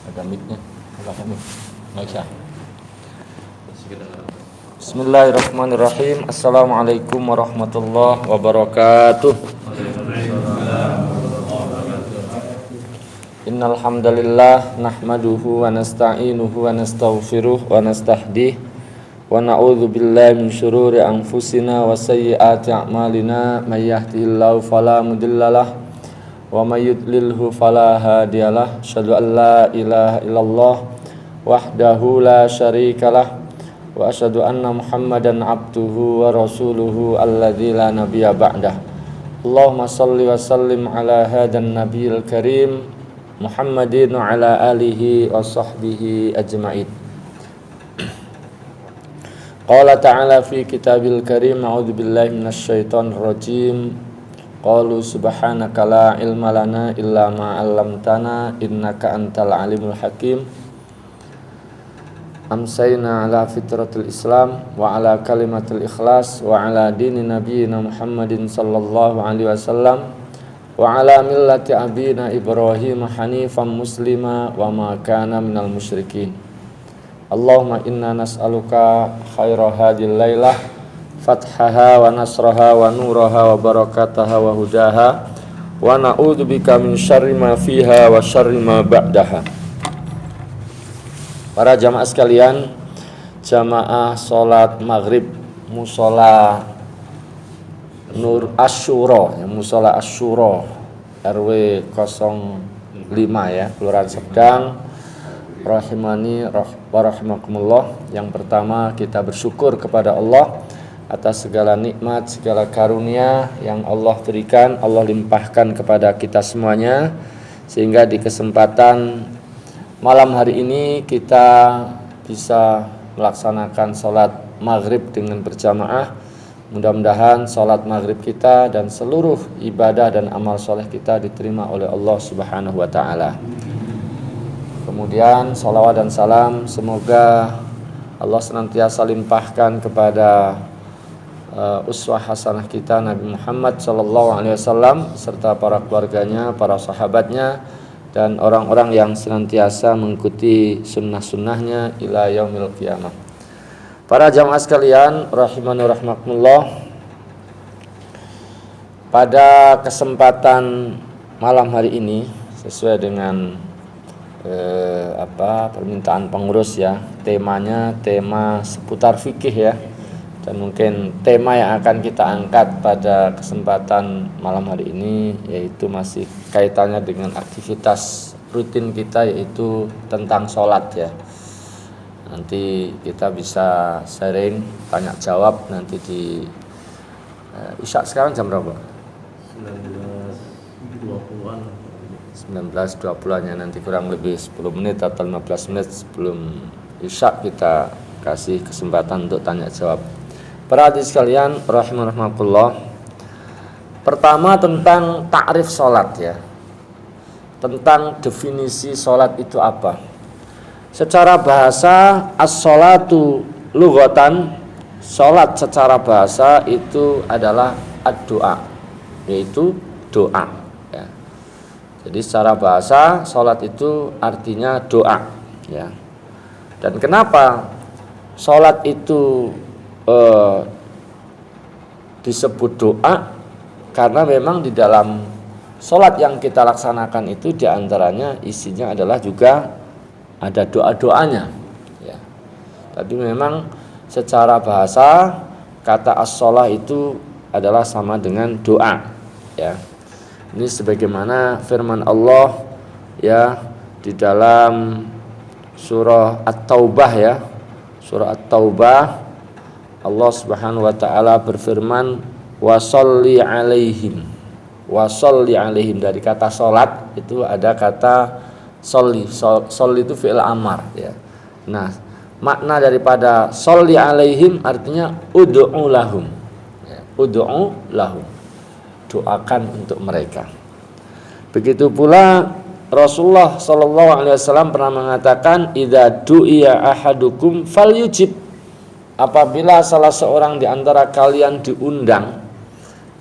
Ada mic-nya. Ada mic. Enggak usah. Bismillahirrahmanirrahim. Assalamualaikum warahmatullahi wabarakatuh. Innal hamdalillah nahmaduhu wa nasta'inuhu wa nastaghfiruh wa nastahdih wa na'udzu billahi min syururi anfusina wa sayyiati a'malina may yahdihillahu fala mudhillalah wa may yudlilhu fala hadiyalah. Asyhadu an la ilaha illallah wahdahu la syarikalah wa asyhadu anna Muhammadan abduhu wa rasuluhu alladzi la nabiyya ba'dah. Allahumma shalli wa sallim ala hadan nabiyil karim Muhammadin wa ala alihi wa sahbihi ajma'in. Qala ta'ala fi kitabil karim, a'udzu billahi minasy syaithanir rajim. Qalu subhanaka la ilma lana illa ma 'allamtana innaka antal alimul hakim. Amsayna ala fitratil islam wa ala kalimatil ikhlas wa ala dini nabiyyina Muhammadin sallallahu alaihi wasallam wa ala millati abina Ibrahim hanifan muslima wa ma kana minal musyrikin. Allahumma inna nas'aluka khaira hadhil lailah fathaha wa nasraha wa nuraha wa barakataha wa hudaha wa na'udzu bika min syarri ma fiha wa syarri ma ba'daha. Para jamaah sekalian, jamaah salat maghrib mushola Nur Asyura, Musola Asyura RW 05 ya, Kelurahan Sedang, rahimani wa rahimakumullah. Yang pertama, kita bersyukur kepada Allah atas segala nikmat, segala karunia yang Allah berikan, Allah limpahkan kepada kita semuanya, sehingga di kesempatan malam hari ini kita bisa melaksanakan sholat maghrib dengan berjamaah. Mudah-mudahan sholat maghrib kita dan seluruh ibadah dan amal soleh kita diterima oleh Allah Subhanahu wa ta'ala. Kemudian sholawat dan salam semoga Allah senantiasa limpahkan kepada uswah hasanah kita Nabi Muhammad SAW serta para keluarganya, para sahabatnya, dan orang-orang yang senantiasa mengikuti sunnah-sunnahnya ila yaumil qiyamah. Para jamaah sekalian, rahimani wa rahmakumullah, pada kesempatan malam hari ini sesuai dengan permintaan pengurus ya, temanya tema seputar fikih ya, dan mungkin tema yang akan kita angkat pada kesempatan malam hari ini yaitu masih kaitannya dengan aktivitas rutin kita, yaitu tentang sholat ya. Nanti kita bisa sharing, tanya jawab nanti di Isya. Sekarang jam berapa? 19.20-an ya, nanti kurang lebih 10 menit atau 15 menit sebelum Isya kita kasih kesempatan untuk tanya jawab. Para hadirin sekalian, rahimakumullah. Pertama tentang takrif sholat ya, tentang definisi sholat itu apa. Secara bahasa, as-sholatu lughatan, sholat secara bahasa itu adalah ad-doa, yaitu doa ya. Jadi secara bahasa sholat itu artinya doa ya. Dan kenapa sholat itu disebut doa? Karena memang di dalam sholat yang kita laksanakan itu diantaranya isinya adalah juga ada doa-doanya ya. Tapi memang secara bahasa kata as-shalah itu adalah sama dengan doa ya. Ini sebagaimana firman Allah ya di dalam surah At-Taubah ya. Surah At-Taubah, Allah Subhanahu wa taala berfirman wa sholli alaihim. Wa sholli alaihim, dari kata salat itu ada kata sholli. Sholli itu fi'il amar ya. Nah, makna daripada sholli alaihim artinya ud'u lahum ya, ud'u lahum, doakan untuk mereka. Begitu pula Rasulullah SAW pernah mengatakan idza du'iya ahadukum falyujib, apabila salah seorang di antara kalian diundang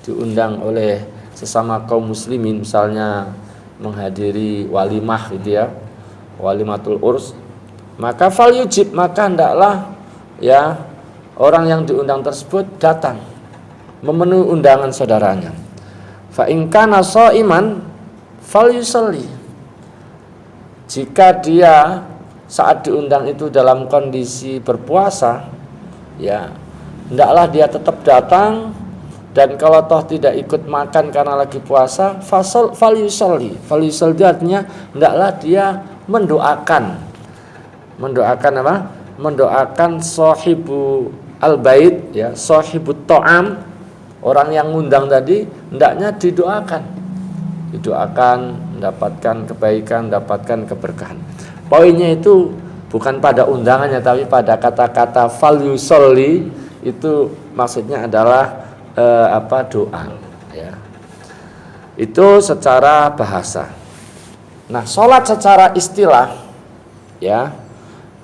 diundang oleh sesama kaum muslimin, misalnya menghadiri walimah gitu ya, walimatul urs, maka fal yujib, maka hendaklah ya orang yang diundang tersebut datang memenuhi undangan saudaranya. Fa in kana shaiman fal yusalli, jika dia saat diundang itu dalam kondisi berpuasa, ya hendaklah dia tetap datang. Dan kalau toh tidak ikut makan karena lagi puasa, fal yusalli artinya hendaklah dia mendoakan apa? Mendoakan sahibu al-bait, ya, sahibut ta'am, orang yang ngundang tadi hendaknya didoakan mendapatkan kebaikan, mendapatkan keberkahan. Poinnya itu bukan pada undangannya, tapi pada kata-kata fal yusalli, itu maksudnya adalah doa, ya. Itu secara bahasa. Nah, salat secara istilah, ya,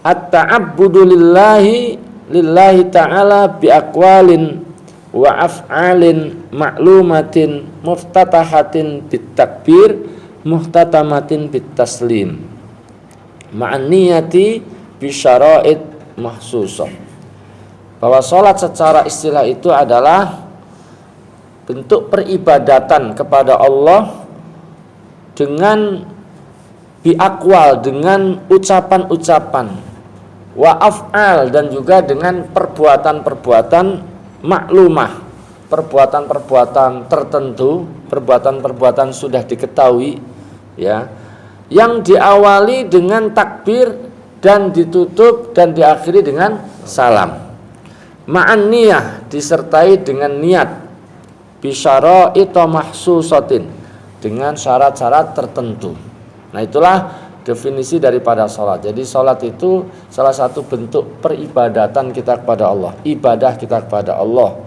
at-ta'abbudu lillahi ta'ala bi aqwalin wa af'alin ma'lumatin muftatahatin bit takbir muhtatamatin bit taslim ma'an niyati bi syara'id mahsusah. Bahwa salat secara istilah itu adalah bentuk peribadatan kepada Allah dengan biakwal, dengan ucapan-ucapan, wa af'al, dan juga dengan perbuatan-perbuatan maklumah, perbuatan-perbuatan tertentu, perbuatan-perbuatan sudah diketahui, ya, yang diawali dengan takbir dan ditutup dan diakhiri dengan salam. Ma'an niyah, disertai dengan niat, bisyara'ita mahsusatin, dengan syarat-syarat tertentu. Nah, itulah definisi daripada sholat. Jadi sholat itu salah satu bentuk peribadatan kita kepada Allah, ibadah kita kepada Allah.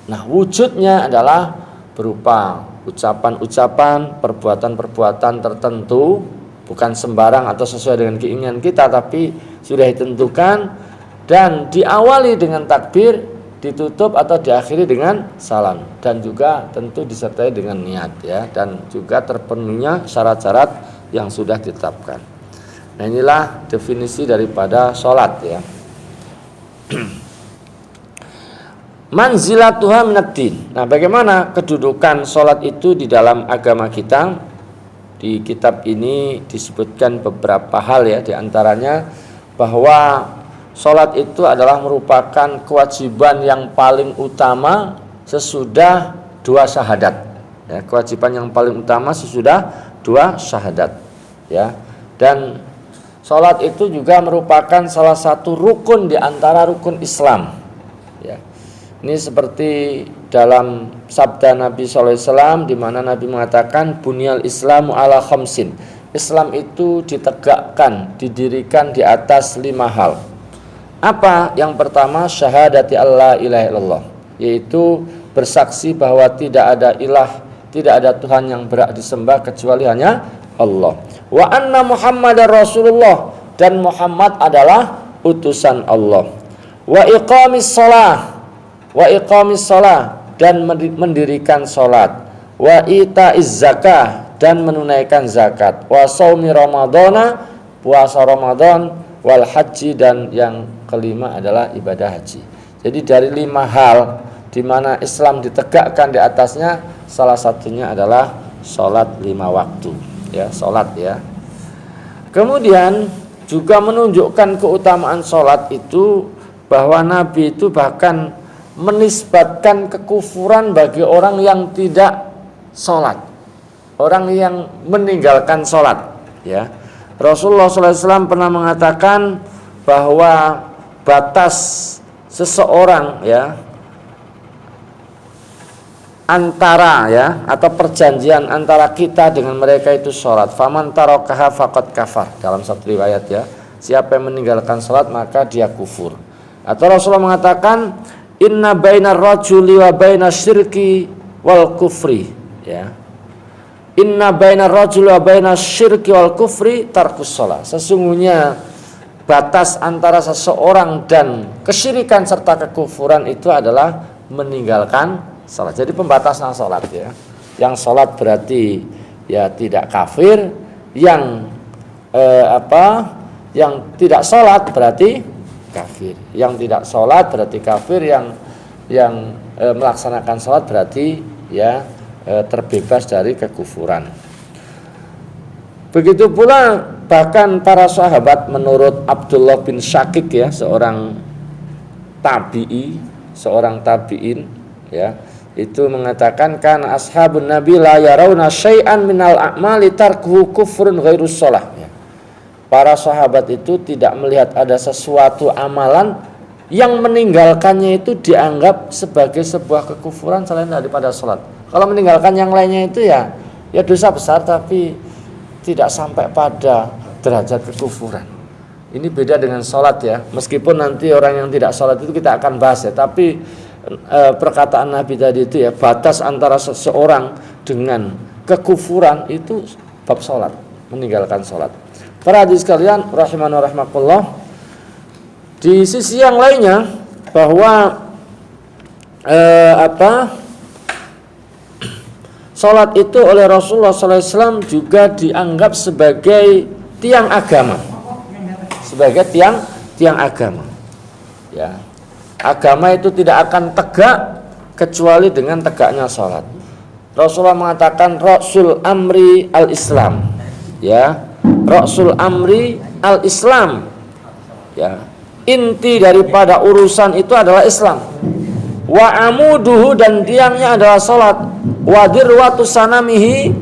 Nah, wujudnya adalah berupa ucapan-ucapan, perbuatan-perbuatan tertentu, bukan sembarang atau sesuai dengan keinginan kita, tapi sudah ditentukan dan diawali dengan takbir, ditutup atau diakhiri dengan salam, dan juga tentu disertai dengan niat, ya, dan juga terpenuhnya syarat-syarat yang sudah ditetapkan. Nah, inilah definisi daripada sholat, ya. Manzilatuha minaddin. Nah, bagaimana kedudukan sholat itu di dalam agama kita? Di kitab ini disebutkan beberapa hal, ya, diantaranya bahwa sholat itu adalah merupakan kewajiban yang paling utama sesudah dua syahadat, ya, kewajiban yang paling utama sesudah dua syahadat, ya. Dan sholat itu juga merupakan salah satu rukun di antara rukun Islam, ya. Ini seperti dalam sabda Nabi SAW, di mana Nabi mengatakan bunyal Islamu ala khamsin, Islam itu ditegakkan, didirikan di atas 5 hal. Apa? Yang pertama, syahadati alla ilaha illallah, yaitu bersaksi bahwa tidak ada ilah, tidak ada Tuhan yang berhak disembah kecuali hanya Allah. Wa anna Muhammadar Rasulullah, dan Muhammad adalah utusan Allah. Wa iqamis shalah, dan mendirikan salat. Wa itaiz zakah, dan menunaikan zakat. Wa shaumi ramadhana, puasa Ramadan. Wal haji, dan yang kelima adalah ibadah haji. Jadi dari 5 hal di mana Islam ditegakkan di atasnya, salah satunya adalah sholat 5 waktu, ya, sholat, ya. Kemudian juga menunjukkan keutamaan sholat itu bahwa Nabi itu bahkan menisbatkan kekufuran bagi orang yang tidak sholat, orang yang meninggalkan sholat, ya. Rasulullah SAW pernah mengatakan bahwa batas seseorang, ya, antara, ya, atau perjanjian antara kita dengan mereka itu sholat. Faman tarakaha faqad kafar, dalam satu riwayat, ya, siapa yang meninggalkan sholat maka dia kufur. Atau Rasulullah mengatakan inna bainar rajuli wa bainas syirki wal kufri, ya, inna bainar rajuli wa bainas syirki wal kufri tarkus shalah. Sesungguhnya batas antara seseorang dan kesyirikan serta kekufuran itu adalah meninggalkan salat. Jadi pembatasan salat ya. Yang salat berarti ya tidak kafir, yang yang tidak salat berarti kafir. Yang tidak salat berarti kafir, yang melaksanakan salat berarti ya terbebas dari kekufuran. Begitu pula bahkan para sahabat menurut Abdullah bin Syakik ya, seorang tabi'in ya, itu mengatakan kan ashabun nabi la yarawna syai'an minal a'mali tarkuhu kufrun ghairus shalah ya. Para sahabat itu tidak melihat ada sesuatu amalan yang meninggalkannya itu dianggap sebagai sebuah kekufuran selain daripada salat. Kalau meninggalkan yang lainnya itu ya dosa besar tapi tidak sampai pada derajat kekufuran. Ini beda dengan sholat ya. Meskipun nanti orang yang tidak sholat itu kita akan bahas ya. Tapi perkataan Nabi tadi itu ya, batas antara seseorang dengan kekufuran itu bab sholat, meninggalkan sholat. Para hadirin sekalian, rahimani wa rahimakumullah. Di sisi yang lainnya bahwa sholat itu oleh Rasulullah SAW juga dianggap sebagai tiang agama, sebagai tiang agama. Ya, agama itu tidak akan tegak kecuali dengan tegaknya sholat. Rasulullah mengatakan Rasul Amri al-Islam, ya, Rasul Amri al-Islam, ya, inti daripada urusan itu adalah Islam. Wa amuduhu, dan tiangnya adalah sholat. Wadirwatu sanamihi,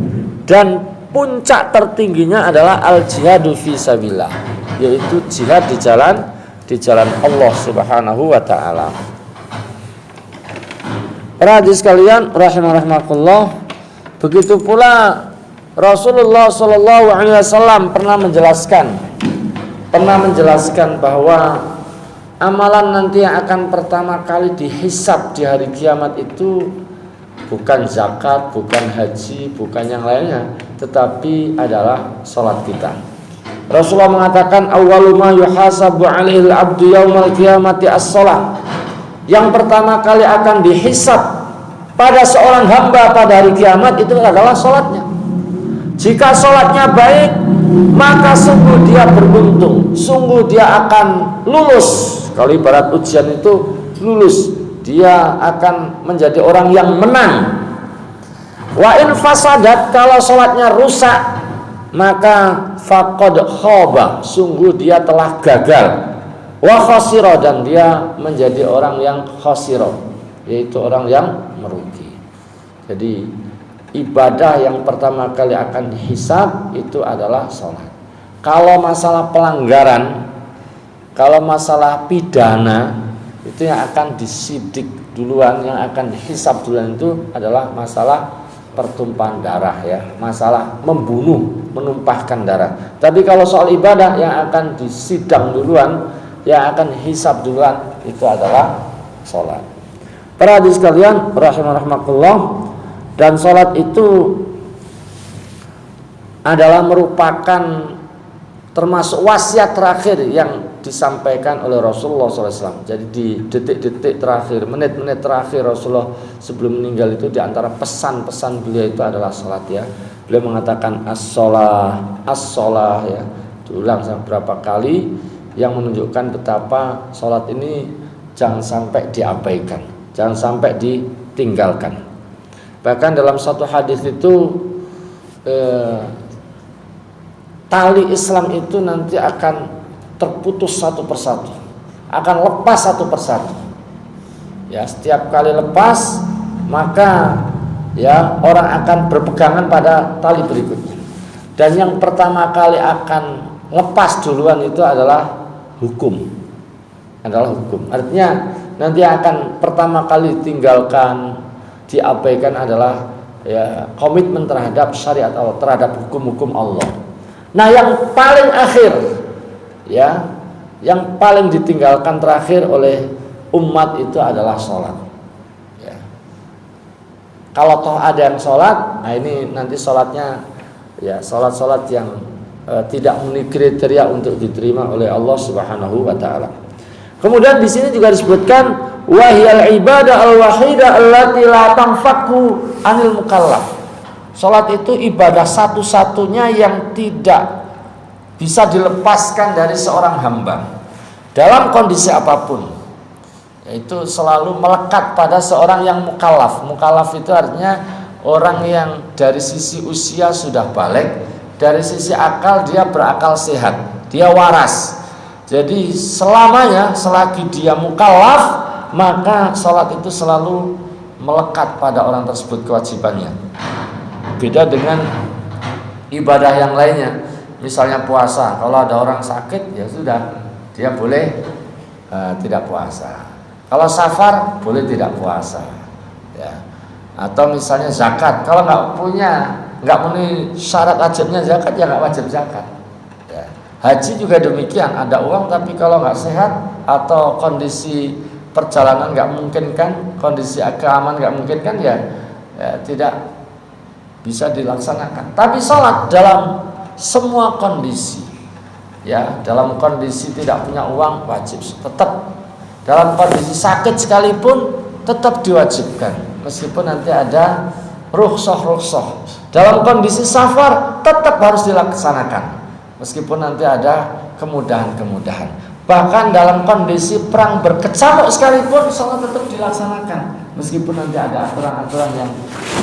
dan puncak tertingginya adalah al jihadu fi sabilillah, yaitu jihad di jalan Allah Subhanahu wa taala. Para hadirin sekalian rahimakumullah, begitu pula Rasulullah sallallahu alaihi wasallam pernah menjelaskan bahwa amalan nanti yang akan pertama kali dihisab di hari kiamat itu bukan zakat, bukan haji, bukan yang lainnya, tetapi adalah salat kita. Rasulullah mengatakan awwalu ma yuhasabu 'alaihil 'abdu yaumal qiyamati as-shalah. Yang pertama kali akan dihisab pada seorang hamba pada hari kiamat itu adalah salatnya. Jika salatnya baik, maka sungguh dia beruntung, sungguh dia akan lulus. Kalau ibarat ujian itu lulus, dia akan menjadi orang yang menang. Wa in fasadat, kalau sholatnya rusak, maka faqad khaba, sungguh dia telah gagal. Wa khasira, dan dia menjadi orang yang khasira, yaitu orang yang merugi. Jadi ibadah yang pertama kali akan dihisab itu adalah sholat. Kalau masalah pelanggaran, kalau masalah pidana, itu yang akan disidik duluan, yang akan dihisab duluan itu adalah masalah pertumpahan darah ya, masalah membunuh, menumpahkan darah. Tapi kalau soal ibadah yang akan disidang duluan, yang akan dihisab duluan itu adalah sholat. Para hadirin sekalian rahimakumullah, dan sholat itu adalah merupakan termasuk wasiat terakhir yang disampaikan oleh Rasulullah SAW. Jadi di detik-detik terakhir, menit-menit terakhir Rasulullah sebelum meninggal itu, di antara pesan-pesan beliau itu adalah salat ya. Beliau mengatakan as-shalah ya, diulang beberapa kali, yang menunjukkan betapa salat ini jangan sampai diabaikan, jangan sampai ditinggalkan. Bahkan dalam satu hadis itu tali Islam itu nanti akan terputus satu persatu, akan lepas satu persatu. Ya, setiap kali lepas maka ya orang akan berpegangan pada tali berikutnya. Dan yang pertama kali akan lepas duluan itu adalah hukum. Artinya nanti akan pertama kali ditinggalkan, diabaikan adalah ya komitmen terhadap syariat Allah, terhadap hukum-hukum Allah. Nah, yang paling akhir ya, yang paling ditinggalkan terakhir oleh umat itu adalah sholat ya. Kalau toh ada yang sholat, nah ini nanti sholatnya ya sholat yang tidak memenuhi kriteria untuk diterima oleh Allah Subhanahu wa taala. Kemudian di sini juga disebutkan wa hiyal ibadah al-wahidah allati la tanfaku anil mukallaf. Salat itu ibadah satu-satunya yang tidak bisa dilepaskan dari seorang hamba dalam kondisi apapun, yaitu selalu melekat pada seorang yang mukallaf. Mukallaf itu artinya orang yang dari sisi usia sudah balik, dari sisi akal dia berakal sehat, dia waras. Jadi selamanya selagi dia mukallaf, maka salat itu selalu melekat pada orang tersebut kewajibannya. Beda dengan ibadah yang lainnya, misalnya puasa. Kalau ada orang sakit, ya sudah, dia boleh tidak puasa. Kalau safar, boleh tidak puasa. Ya. Atau misalnya zakat, kalau nggak memenuhi syarat wajibnya zakat, ya nggak wajib zakat. Ya. Haji juga demikian, ada uang tapi kalau nggak sehat atau kondisi perjalanan nggak memungkinkan, kondisi keamanan nggak memungkinkan, ya tidak bisa dilaksanakan. Tapi sholat dalam semua kondisi, ya, dalam kondisi tidak punya uang wajib tetap, dalam kondisi sakit sekalipun tetap diwajibkan, meskipun nanti ada rukhsah. Dalam kondisi safar tetap harus dilaksanakan, meskipun nanti ada kemudahan. Bahkan dalam kondisi perang berkecamuk sekalipun sholat tetap dilaksanakan, meskipun nanti ada aturan-aturan yang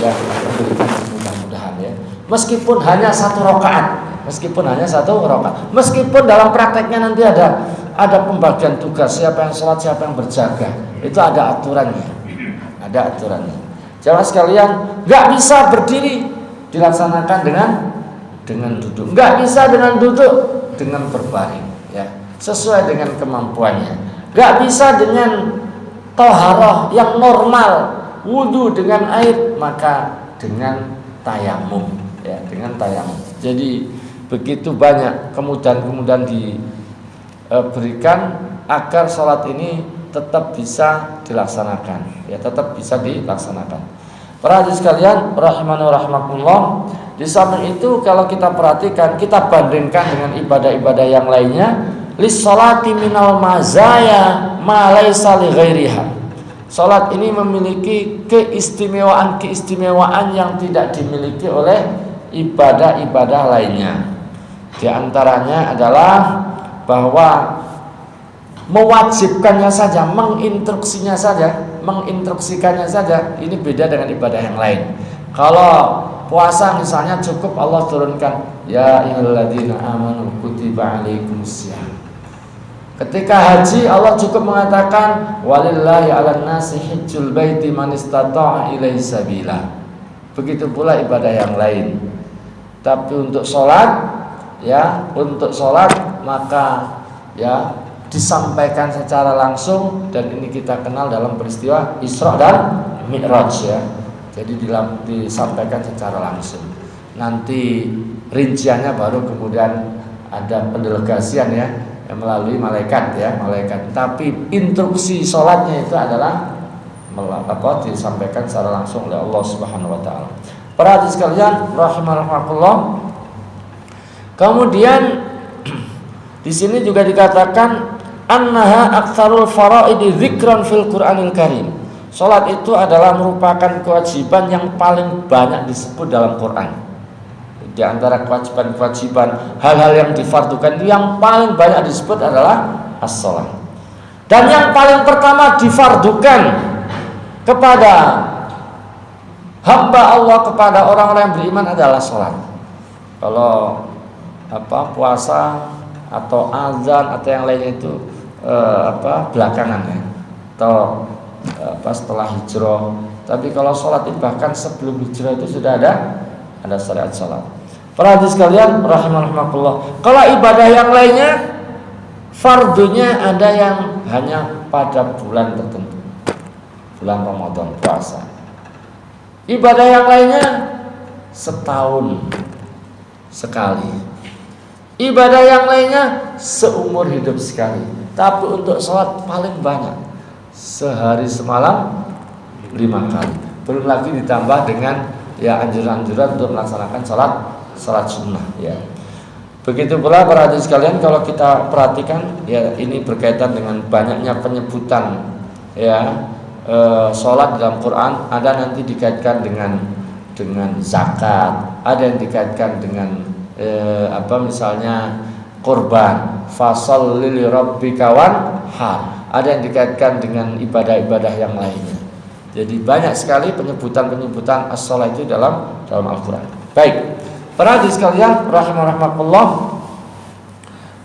memberikan mudah-mudahan, ya. Meskipun hanya satu rakaat, meskipun dalam prakteknya nanti ada pembagian tugas, siapa yang sholat, siapa yang berjaga, itu ada aturannya. Jamaah sekalian, nggak bisa berdiri dilaksanakan dengan duduk, nggak bisa dengan duduk dengan berbaring, ya, sesuai dengan kemampuannya. Nggak bisa dengan toharoh yang normal, wudu dengan air, maka dengan tayamum, ya, dengan tayamum. Jadi begitu banyak kemudahan diberikan agar sholat ini tetap bisa dilaksanakan, ya, tetap bisa dilaksanakan. Para hadirin sekalian rahimani wa rahimakumullah, di samping itu kalau kita perhatikan, kita bandingkan dengan ibadah-ibadah yang lainnya, lis sholati minal mazaya ma laisa li ghairiha. Salat ini memiliki keistimewaan yang tidak dimiliki oleh ibadah-ibadah lainnya. Di antaranya adalah bahwa mewajibkannya saja, menginstruksikannya saja, ini beda dengan ibadah yang lain. Kalau puasa misalnya cukup Allah turunkan, ya ayyuhalladzina amanu kutiba alaikumussyam. Ketika haji Allah cukup mengatakan walillahi 'alan nasi hajjul baiti man istata'a ilaihi sabila. Begitu pula ibadah yang lain. Tapi untuk sholat, ya, maka ya disampaikan secara langsung, dan ini kita kenal dalam peristiwa Isra dan Mi'raj, ya. Jadi disampaikan secara langsung. Nanti rinciannya baru kemudian ada pendelegasian, ya, melalui malaikat. Tapi instruksi sholatnya itu adalah disampaikan secara langsung oleh Allah Subhanahu wa taala. Para hadirin sekalian rahimakumullah. Kemudian di sini juga dikatakan annaha aktsarul faraidi dzikran fil Qur'anil Karim. Salat itu adalah merupakan kewajiban yang paling banyak disebut dalam Quran. Di antara kewajiban-kewajiban hal-hal yang difardukan itu yang paling banyak disebut adalah as-shalah. Dan yang paling pertama difardukan kepada hamba Allah, kepada orang-orang yang beriman adalah salat. Kalau puasa atau azan atau yang lainnya itu belakangan, ya, atau setelah hijrah. Tapi kalau salat itu bahkan sebelum hijrah itu sudah ada syariat salat. Para hadirin sekalian rahimakumullah. Kalau ibadah yang lainnya fardunya ada yang hanya pada bulan tertentu, bulan Ramadan, puasa. Ibadah yang lainnya setahun sekali. Ibadah yang lainnya seumur hidup sekali. Tapi untuk sholat paling banyak sehari semalam 5 kali. Belum lagi ditambah dengan anjuran-anjuran untuk melaksanakan sholat sunnah, ya. Begitu pula para hadirin sekalian, kalau kita perhatikan, ya, ini berkaitan dengan banyaknya penyebutan, ya, sholat dalam Quran ada nanti dikaitkan dengan zakat, ada yang dikaitkan dengan misalnya kurban, fasholli lirabbika wanhar, ada yang dikaitkan dengan ibadah-ibadah yang lainnya. Jadi banyak sekali penyebutan as-shalah itu dalam Al-Quran. Baik, para hadirin sekalian rahimakumullah,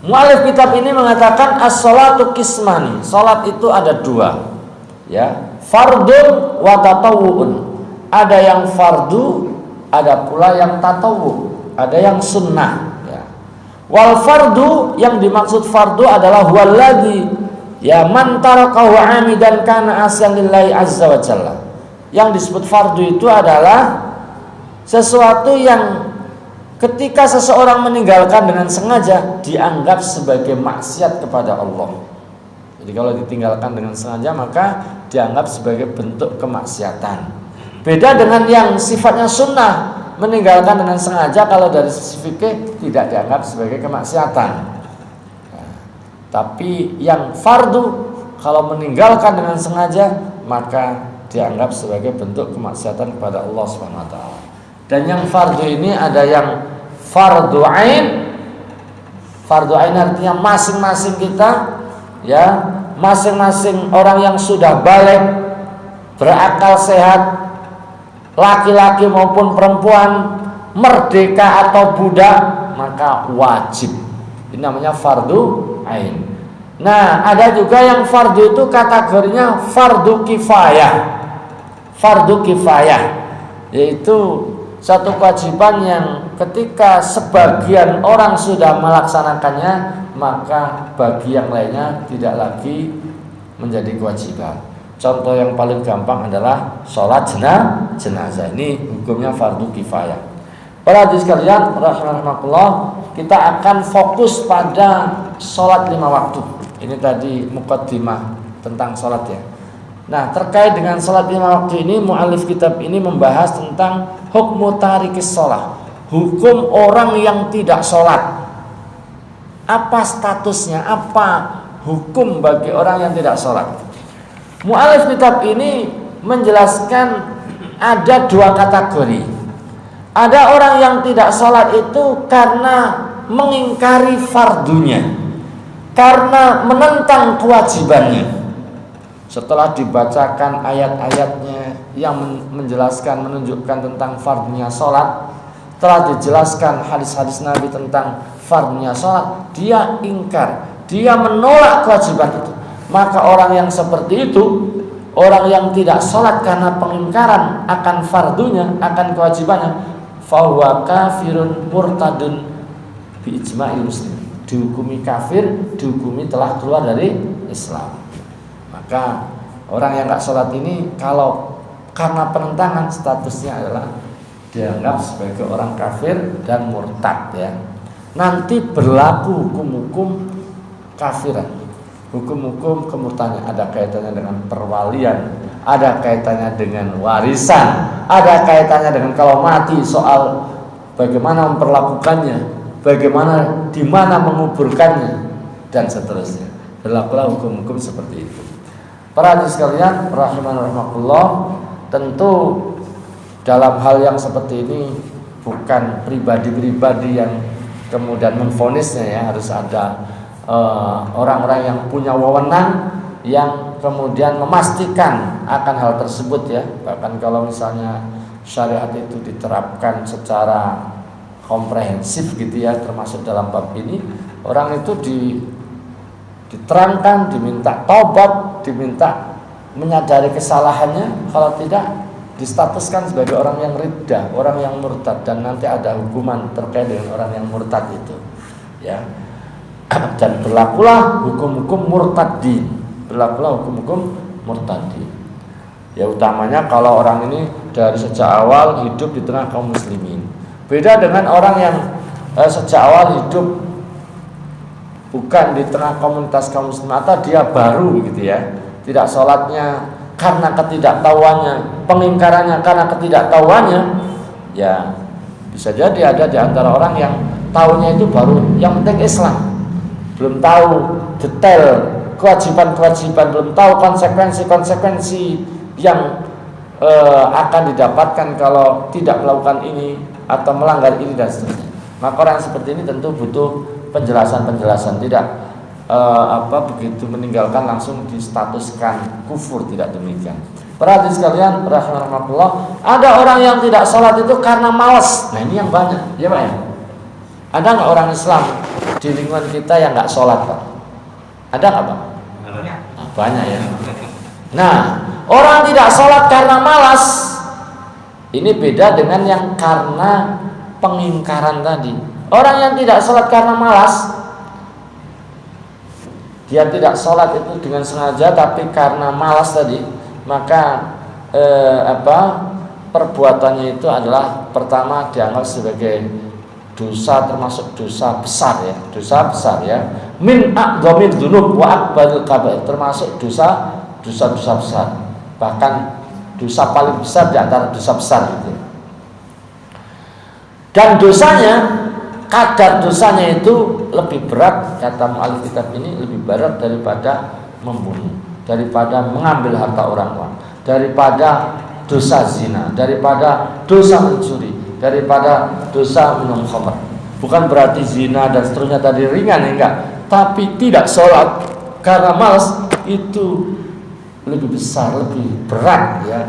mu'allif kitab ini mengatakan as-shalatu qismani. Salat itu ada dua, ya, fardun wa tatawwu'un. Ada yang fardu, ada pula yang tatawwu, ada yang sunnah, ya. Wal fardu, yang dimaksud fardu adalah huwallazi, ya, man tarakahu 'amidan kana asyan lillahi azza wa jalla. Yang disebut fardu itu adalah sesuatu yang ketika seseorang meninggalkan dengan sengaja dianggap sebagai maksiat kepada Allah. Jadi kalau ditinggalkan dengan sengaja maka dianggap sebagai bentuk kemaksiatan. Beda dengan yang sifatnya sunnah, meninggalkan dengan sengaja kalau dari sisi fikih tidak dianggap sebagai kemaksiatan. Tapi yang fardu kalau meninggalkan dengan sengaja maka dianggap sebagai bentuk kemaksiatan kepada Allah Subhanahu wa taala. Dan yang fardu ini ada yang fardu ain. Fardu ain artinya masing-masing kita, ya, masing-masing orang yang sudah balik, berakal sehat, laki-laki maupun perempuan, merdeka atau budak, maka wajib. Ini namanya fardu ain. Nah, ada juga yang fardu itu kategorinya fardu kifayah. Fardu kifayah yaitu satu kewajiban yang ketika sebagian orang sudah melaksanakannya, maka bagi yang lainnya tidak lagi menjadi kewajiban. Contoh yang paling gampang adalah sholat jenazah. Ini hukumnya fardu kifayah. Para hadirin sekalian rahimakumullah, kita akan fokus pada sholat 5 waktu. Ini tadi muqaddimah tentang sholat, ya. Nah, terkait dengan sholat 5 waktu ini, mu'allif kitab ini membahas tentang hukmu tarikis sholat, hukum orang yang tidak sholat. Apa statusnya, apa hukum bagi orang yang tidak sholat. Mu'allif kitab ini menjelaskan ada 2 kategori. Ada orang yang tidak sholat itu karena mengingkari fardunya, karena menentang kewajibannya. Setelah dibacakan ayat-ayatnya yang menjelaskan, menunjukkan tentang fardunya sholat, telah dijelaskan hadis-hadis Nabi tentang fardunya sholat, dia ingkar, dia menolak kewajiban itu. Maka orang yang seperti itu, orang yang tidak sholat karena pengingkaran akan fardunya, akan kewajibannya, fahuwa kafirun murtadun bi ijma'il muslim, dihukumi kafir, dihukumi telah keluar dari Islam. Maka orang yang nggak sholat ini kalau karena penentangan, statusnya adalah dianggap sebagai orang kafir dan murtad, ya. Nanti berlaku hukum-hukum kafiran, hukum-hukum kemurtadan, ada kaitannya dengan perwalian, ada kaitannya dengan warisan, ada kaitannya dengan kalau mati soal bagaimana memperlakukannya, bagaimana di mana menguburkannya, dan seterusnya. Berlakulah hukum-hukum seperti itu. Para hadirin sekalian rahimakumullah, tentu dalam hal yang seperti ini bukan pribadi-pribadi yang kemudian memvonisnya, ya. Harus ada orang-orang yang punya wewenang yang kemudian memastikan akan hal tersebut, ya. Bahkan kalau misalnya syariat itu diterapkan secara komprehensif gitu, ya, termasuk dalam bab ini, orang itu diterangkan, diminta taubat, diminta menyadari kesalahannya, kalau tidak distatuskan sebagai orang yang riddah, orang yang murtad, dan nanti ada hukuman terkait dengan orang yang murtad itu, ya. Dan berlakulah hukum-hukum murtadin, berlakulah hukum-hukum murtadin. Ya, utamanya kalau orang ini dari sejak awal hidup di tengah kaum muslimin. Beda dengan orang yang sejak awal hidup bukan di tengah komunitas kaum muslim, atau dia baru gitu, ya. Tidak sholatnya karena ketidaktahuannya, pengingkarannya karena ketidaktahuannya, ya bisa jadi ada di antara orang yang tahunya itu baru yang penting Islam, belum tahu detail kewajiban-kewajiban, belum tahu konsekuensi-konsekuensi yang akan didapatkan kalau tidak melakukan ini atau melanggar ini dan seterusnya. Maka orang seperti ini tentu butuh penjelasan-penjelasan, tidak begitu meninggalkan langsung distatuskan kufur, tidak demikian. Para hadirin sekalian, rahimahullah, ada orang yang tidak sholat itu karena malas. Nah ini yang banyak, ya Pak ya. Ada nggak orang Islam di lingkungan kita yang nggak sholat Pak? Ada nggak Pak? Nah, banyak ya. Nah, orang tidak sholat karena malas, ini beda dengan yang karena pengingkaran tadi. Orang yang tidak sholat karena malas, dia tidak sholat itu dengan sengaja, tapi karena malas tadi, maka perbuatannya itu adalah pertama dianggap sebagai dosa, termasuk dosa besar ya, dosa besar ya. Min a'dhamid dzunub wa akbaril kabair, termasuk dosa besar, bahkan dosa paling besar di antara dosa besar itu. Dan dosanya, kadar dosanya itu lebih berat, kata mu'allif kitab ini, lebih berat daripada membunuh, daripada mengambil harta orang lain, daripada dosa zina, daripada dosa mencuri, daripada dosa minum khamr. Bukan berarti zina dan seterusnya tadi ringan, enggak, tapi tidak sholat karena malas itu lebih besar, lebih berat ya,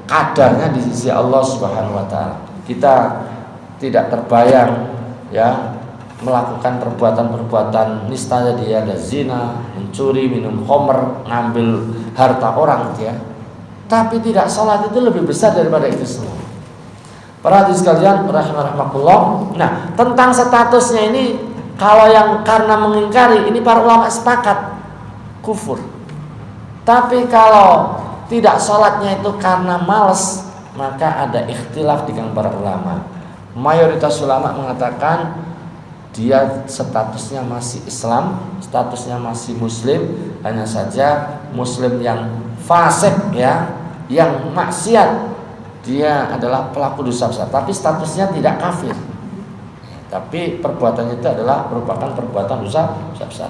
kadarnya di sisi Allah Subhanahu wa taala. Kita tidak terbayang ya melakukan perbuatan-perbuatan nista, dia ada zina, mencuri, minum khamr, ngambil harta orang gitu ya. Tapi tidak sholat itu lebih besar daripada itu semua. Para hadirin sekalian, rahimahullah. Nah, tentang statusnya ini, kalau yang karena mengingkari, ini para ulama sepakat kufur. Tapi kalau tidak sholatnya itu karena malas, maka ada ikhtilaf dengan para ulama. Mayoritas ulama mengatakan dia statusnya masih Islam, statusnya masih Muslim, hanya saja Muslim yang fasik ya, yang maksiat, dia adalah pelaku dosa besar, tapi statusnya tidak kafir. Tapi perbuatannya itu adalah merupakan perbuatan dosa besar.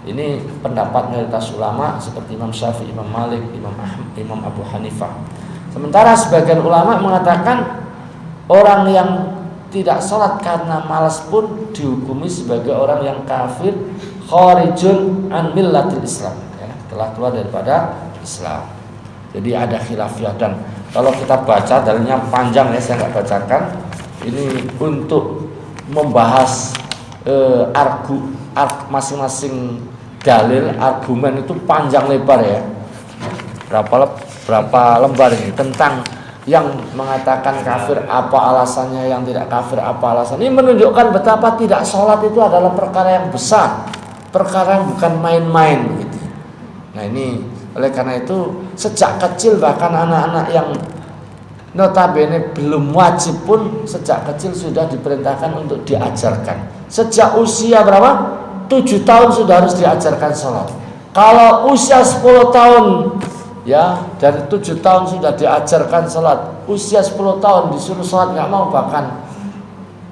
Ini pendapat mayoritas ulama seperti Imam Syafi'i, Imam Malik, Imam Abu Hanifah. Sementara sebagian ulama mengatakan orang yang tidak sholat karena malas pun dihukumi sebagai orang yang kafir, kharijun an millatil Islam ya, telah keluar daripada Islam. Jadi ada khilafiyah, dan kalau kita baca dalilnya panjang ya, saya nggak bacakan. Ini untuk membahas masing-masing dalil, argumen itu panjang lebar ya. Berapa lembar ini tentang yang mengatakan kafir apa alasannya, yang tidak kafir apa alasannya. Ini menunjukkan betapa tidak sholat itu adalah perkara yang besar, perkara yang bukan main-main begitu. Nah ini oleh karena itu sejak kecil, bahkan anak-anak yang notabene belum wajib pun sejak kecil sudah diperintahkan untuk diajarkan. Sejak usia berapa? 7 tahun sudah harus diajarkan sholat. Kalau usia 10 tahun ya, dari 7 tahun sudah diajarkan sholat, usia 10 tahun disuruh sholat nggak mau, bahkan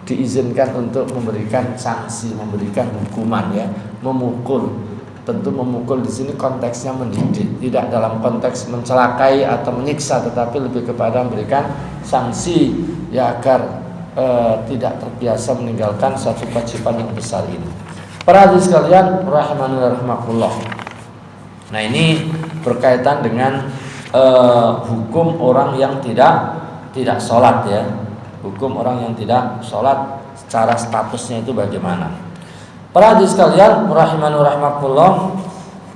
diizinkan untuk memberikan sanksi, memberikan hukuman ya, memukul. Tentu memukul di sini konteksnya mendidik, tidak dalam konteks mencelakai atau menyiksa, tetapi lebih kepada memberikan sanksi ya, agar tidak terbiasa meninggalkan satu kewajiban yang besar ini. Para hadirin sekalian, rahimanillah. Nah ini berkaitan dengan hukum orang yang tidak sholat ya, hukum orang yang tidak sholat, secara statusnya itu bagaimana? Para hadirin sekalian, rahimanillah.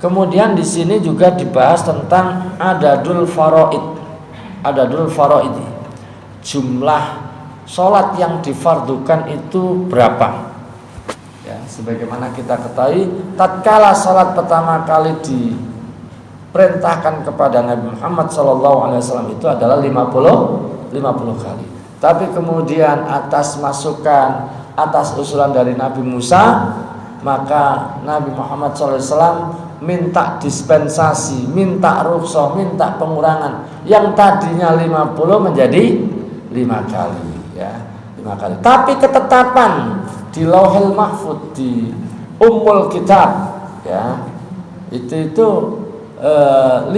Kemudian di sini juga dibahas tentang adadul faraid. Adadul faraid, jumlah sholat yang difardukan itu berapa? Ya, sebagaimana kita ketahui, tatkala sholat pertama kali diperintahkan kepada Nabi Muhammad SAW itu adalah 50 kali. Tapi kemudian atas masukan, atas usulan dari Nabi Musa, maka Nabi Muhammad SAW minta dispensasi, minta rukhsah, minta pengurangan. Yang tadinya 50 menjadi 5 kali ya, 5 kali. Tapi ketetapan di Lauhul Mahfuz, di Ummul Kitab ya itu 50.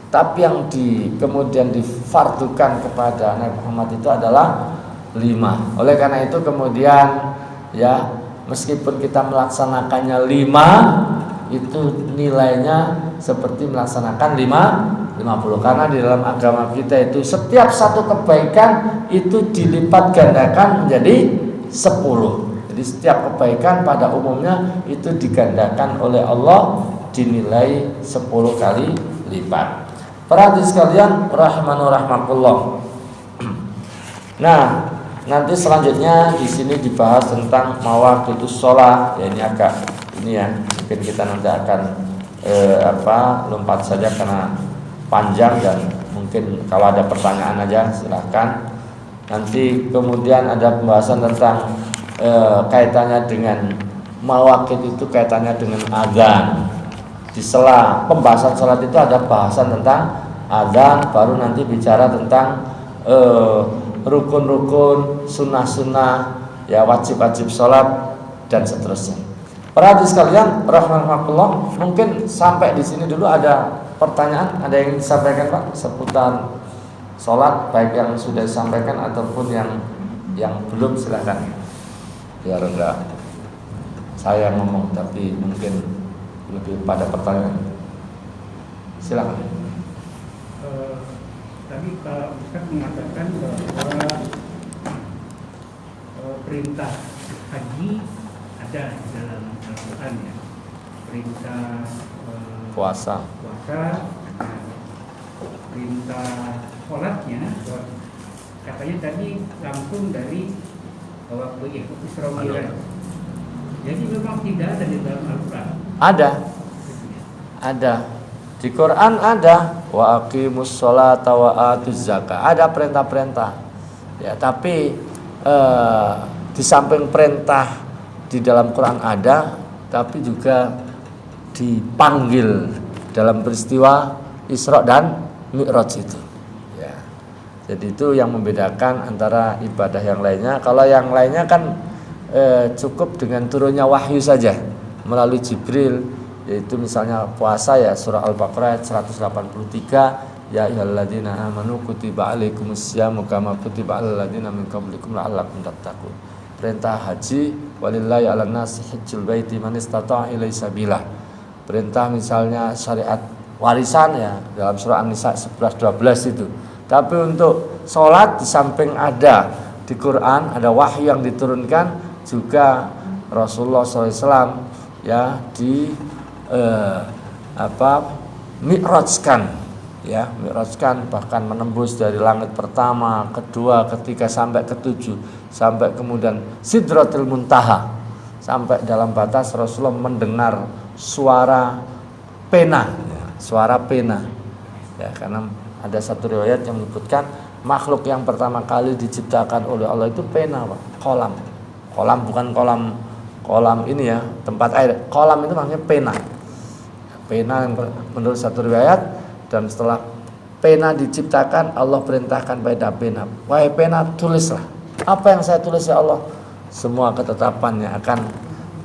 Tapi yang kemudian difardukan kepada Nabi Muhammad itu adalah 5. Oleh karena itu kemudian ya meskipun kita melaksanakannya 5, itu nilainya seperti melaksanakan 50. Karena di dalam agama kita itu setiap satu kebaikan itu dilipat gandakan menjadi 10. Jadi setiap kebaikan pada umumnya itu digandakan oleh Allah dinilai 10 kali lipat. Para hadirin sekalian rahimani rahimakumullah. Nah, nanti selanjutnya di sini dibahas tentang mawaqitus shalah. Ya ini agak mungkin kita nanti akan lompat saja karena panjang dan mungkin kalau ada pertanyaan aja silahkan. Nanti kemudian ada pembahasan tentang kaitannya dengan mawaqit itu kaitannya dengan azan. Di sela pembahasan salat itu ada bahasan tentang azan, baru nanti bicara tentang rukun-rukun, sunnah-sunnah, ya wajib-wajib salat dan seterusnya. Para hadirin sekalian rahimakumullah, mungkin sampai di sini dulu. Ada pertanyaan, ada yang ingin disampaikan Pak seputar salat, baik yang sudah disampaikan ataupun yang belum, silakan. Biar enggak saya ngomong tapi mungkin lebih pada pertanyaan. Silakan. Tadi Pak Ustaz mengatakan bahwa perintah haji ada di dalam Al-Quran ya. Perintah puasa, perintah sholatnya katanya tadi langsung dari waktu Isra Mi'raj. Jadi memang tidak ada di dalam Al-Quran. Ada di Quran, ada wa aqimus sholata wa atuz zakah, ada perintah-perintah ya. Tapi di samping perintah di dalam Quran ada, tapi juga dipanggil dalam peristiwa Isra dan Mi'raj itu ya. Jadi itu yang membedakan antara ibadah yang lainnya. Kalau yang lainnya kan cukup dengan turunnya wahyu saja melalui Jibril, yaitu misalnya puasa ya surah Al-Baqarah ayat 183, ya ayyuhalladzina amanu kutiba alaikumusyamu kama kutiba alal ladzina min qablikum la'allakum tattaqun. Perintah haji walillahi 'alan nasi hajjul baiti man istata'a ilaihi sabila. Perintah misalnya syariat warisan ya dalam surah An-Nisa 11-12 itu. Tapi untuk sholat di samping ada di Quran, ada wahyu yang diturunkan, juga Rasulullah SAW ya mi'rajkan ya, mi'rajkan, bahkan menembus dari langit pertama, kedua, ketiga sampai ketujuh, sampai kemudian Sidratul Muntaha, sampai dalam batas Rasulullah mendengar suara pena ya, karena ada satu riwayat yang menyebutkan makhluk yang pertama kali diciptakan oleh Allah itu pena, Pak. Kolam bukan kolam ini ya, tempat air. Kolam itu maksudnya pena yang menurut satu riwayat. Dan setelah pena diciptakan, Allah perintahkan pada pena, wahai pena, tulislah apa yang saya tulis ya Allah, semua ketetapannya akan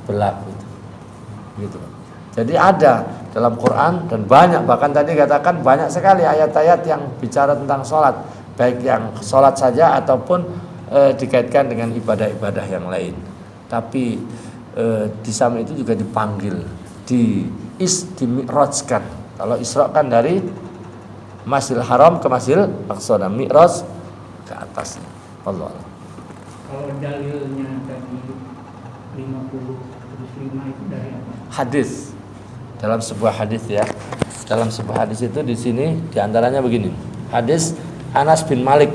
berlaku gitu. Jadi ada dalam Quran dan banyak, bahkan tadi katakan banyak sekali ayat-ayat yang bicara tentang sholat, baik yang sholat saja ataupun dikaitkan dengan ibadah-ibadah yang lain. Tapi di samping itu juga dipanggil, dimi'rajkan. Kalau Isra kan dari Masjidil Haram ke Masjidil Aqsa, dan Mi'raj ke atasnya. Allah. Kalau dalilnya tadi 50 terus 5 itu dari apa? Hadis. Dalam sebuah hadis ya. Dalam sebuah hadis itu di sini diantaranya begini. Hadis Anas bin Malik.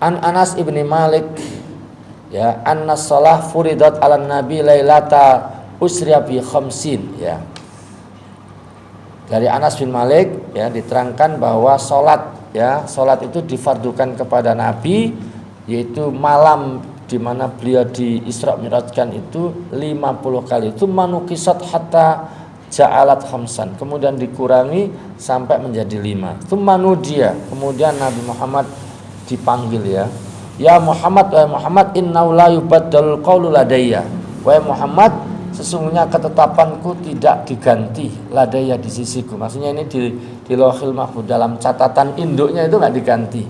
An Anas ibni Malik ya, anna shalah furidat ala nabi lailata usriya bi khamsin ya. Dari Anas bin Malik ya diterangkan bahwa salat itu difardukan kepada Nabi, yaitu malam di mana beliau di Isra Mi'rajkan itu 50 kali. Itu manukisat hatta ja'alat khamsan, kemudian dikurangi sampai menjadi 5. Itu manudia, kemudian Nabi Muhammad dipanggil ya Muhammad, wahai Muhammad, innahu la yubaddalul qawlu ladayya. wahai Muhammad, sesungguhnya ketetapanku tidak diganti ladaya di sisiku. Maksudnya ini di Lauhil Mahfuz, dalam catatan induknya itu nggak diganti.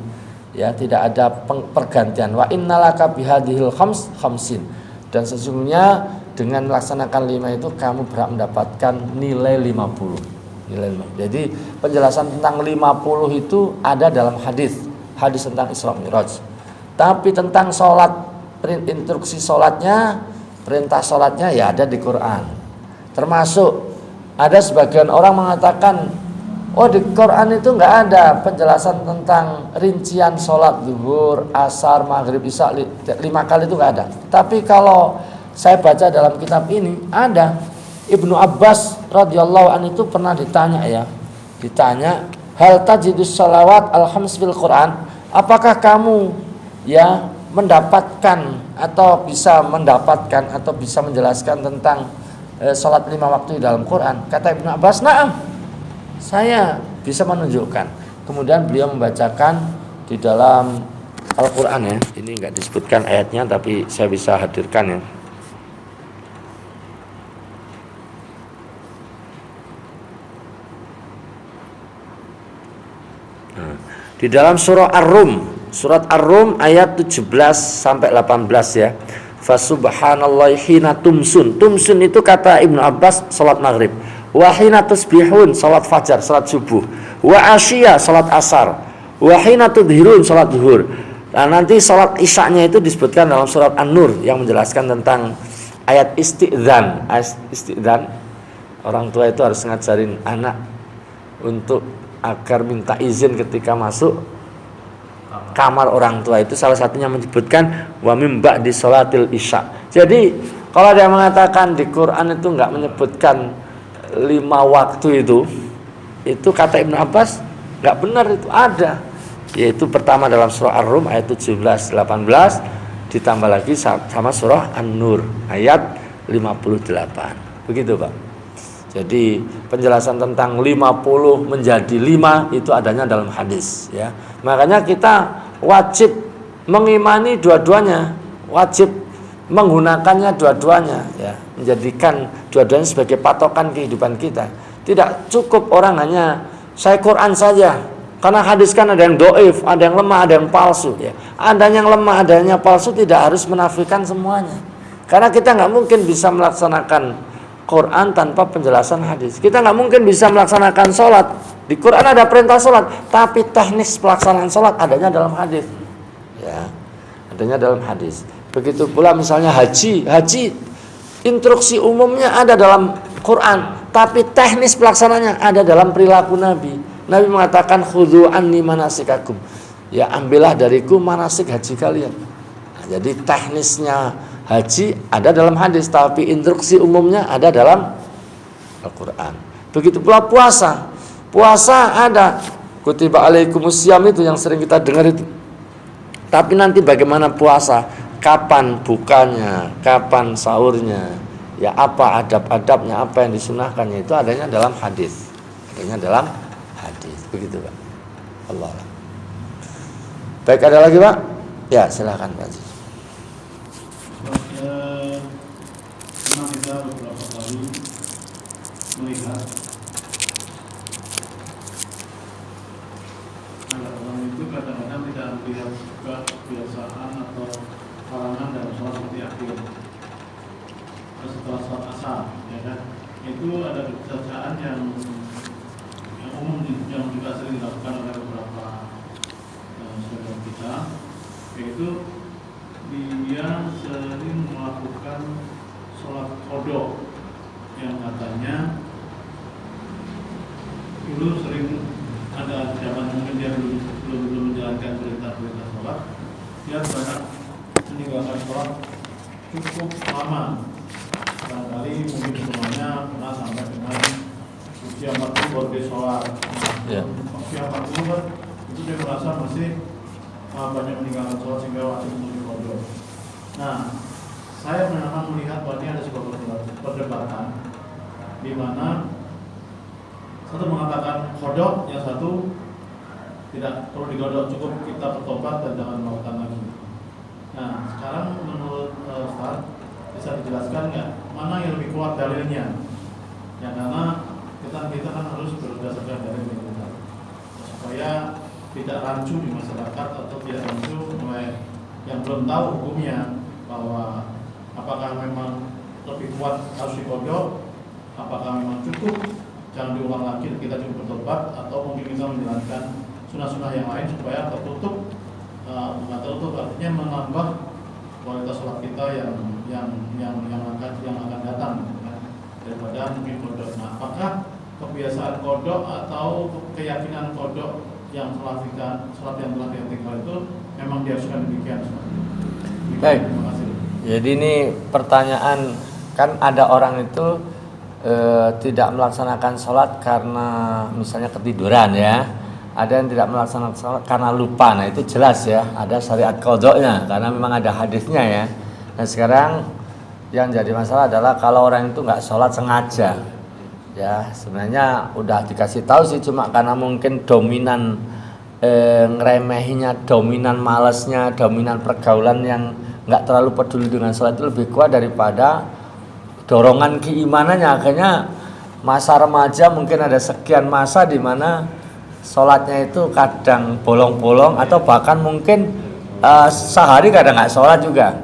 Ya, tidak ada pergantian. Wa innalaka bihadhil khamsin. Dan sesungguhnya dengan melaksanakan 5 itu kamu berhak mendapatkan nilai 50. Nilai 50. Jadi penjelasan tentang 50 itu ada dalam hadis tentang Isra Mi'raj. Tapi tentang sholat, instruksi sholatnya, perintah sholatnya ya ada di Quran. Termasuk ada sebagian orang mengatakan, oh di Quran itu nggak ada penjelasan tentang rincian sholat zuhur, asar, maghrib, isya 5 kali itu nggak ada. Tapi kalau saya baca dalam kitab ini ada. Ibnu Abbas radhiyallahu anhu itu pernah ditanya, hal tajidus sholawat al-khams fil Quran? Apakah kamu ya mendapatkan atau bisa menjelaskan tentang sholat 5 waktu di dalam Quran? Kata Ibnu Abbas, na'am, saya bisa menunjukkan. Kemudian beliau membacakan di dalam Al-Quran ya. Ini nggak disebutkan ayatnya, tapi saya bisa hadirkan ya. Nah, di dalam surah Surat Ar-Rum ayat 17 sampai 18 ya. Fasubhanallahi hina tumsun. Tumsun itu kata Ibnu Abbas salat maghrib. Wa hina tusbihun salat fajar, salat subuh. Wa asyiya salat asar. Wa hina tudhirun salat zuhur. Nah, nanti salat isya-nya itu disebutkan dalam surat An-Nur yang menjelaskan tentang ayat istidzan. Istidzan, orang tua itu harus ngajarin anak untuk agar minta izin ketika masuk kamar orang tua. Itu salah satunya menyebutkan wa mim ba'di sholatil isya. Jadi kalau dia mengatakan di Quran itu enggak menyebutkan 5 waktu itu kata Ibnu Abbas enggak benar, itu ada. Yaitu pertama dalam surah Ar-Rum ayat 17 18 ditambah lagi sama surah An-Nur ayat 58. Begitu, Pak. Jadi penjelasan tentang 50 menjadi 5 itu adanya dalam hadis ya. Makanya kita wajib mengimani dua-duanya, wajib menggunakannya dua-duanya ya, menjadikan dua-duanya sebagai patokan kehidupan kita. Tidak cukup orang hanya saya Quran saja, karena hadis kan ada yang doif, ada yang lemah, ada yang palsu ya. Ada yang lemah, ada yang palsu, tidak harus menafikan semuanya. Karena kita nggak mungkin bisa melaksanakan Quran tanpa penjelasan hadis. Kita nggak mungkin bisa melaksanakan sholat. Di Quran ada perintah sholat, tapi teknis pelaksanaan sholat adanya dalam hadis. Ya, adanya dalam hadis. Begitu pula misalnya haji instruksi umumnya ada dalam Quran, tapi teknis pelaksananya ada dalam perilaku Nabi. Nabi mengatakan khudhu anni manasikakum. Ya, ambillah dariku manasik haji kalian. Nah, jadi teknisnya haji ada dalam hadis, tapi instruksi umumnya ada dalam Al-Quran. Begitu pula puasa. Puasa ada kutiba alaikumusiyam itu yang sering kita dengar itu. Tapi nanti bagaimana puasa? Kapan bukanya? Kapan sahurnya? Ya, apa adab-adabnya? Apa yang disunahkannya? Itu adanya dalam hadis. Adanya dalam hadis. Begitu, Pak. Allah. Baik, ada lagi, Pak? Ya, silakan, Pak. Memang kita beberapa kali melihat ada orang itu kadang-kadang tidak melihat kebiasaan atau halangan dalam sholat seperti akhir setelah sholat asar, ya kan? Itu ada kebiasaan yang umum yang juga sering dilakukan oleh beberapa saudara kita, yaitu dia sering melakukan sholat qadha yang katanya dulu sering ada zaman mungkin dia belum menjalankan perintah sholat, dia banyak meninggalkan sholat cukup lama. Barangkali mungkin semuanya pernah sampai dengan usia 40 baru dia sholat. Usia 40 kan itu dia merasa masih banyak meninggalkan sholat sehingga wajib untuk qadha. Nah, saya memang melihat bahwa ini ada sebuah perdebatan di mana satu mengatakan qadha, yang satu tidak perlu diqadha, cukup kita bertobat dan jangan melakukan lagi. Nah, sekarang menurut Ustaz, bisa dijelaskan nggak mana yang lebih kuat dalilnya? Ya karena kita kan harus berdasarkan dalil yang benar supaya tidak rancu di masyarakat atau tidak rancu oleh yang belum tahu hukumnya bahwa apakah memang lebih kuat harus dikodok, apakah memang cukup jangan diulang lagi kita cukup bertobat, atau mungkin kita menjalankan sunnah-sunnah yang lain supaya tertutup, bukan tertutup artinya menambah kualitas sholat kita yang akan datang kan, daripada mungkin kodok. Nah, apakah kebiasaan kodok atau keyakinan kodok yang sholat yang telah ditinggal itu memang diharuskan demikian? Baik. Terima kasih. Jadi ini pertanyaan, kan ada orang itu tidak melaksanakan sholat karena misalnya ketiduran ya. Ada yang tidak melaksanakan sholat karena lupa. Nah itu jelas ya, ada syariat qadha-nya karena memang ada hadisnya ya. Nah sekarang yang jadi masalah adalah kalau orang itu nggak sholat sengaja. Ya sebenarnya udah dikasih tahu sih, cuma karena mungkin dominan ngeremehinya, dominan malasnya, dominan pergaulan yang nggak terlalu peduli dengan sholat itu lebih kuat daripada dorongan keimanannya. Akhirnya masa remaja mungkin ada sekian masa di mana sholatnya itu kadang bolong-bolong atau bahkan mungkin sehari kadang nggak sholat juga.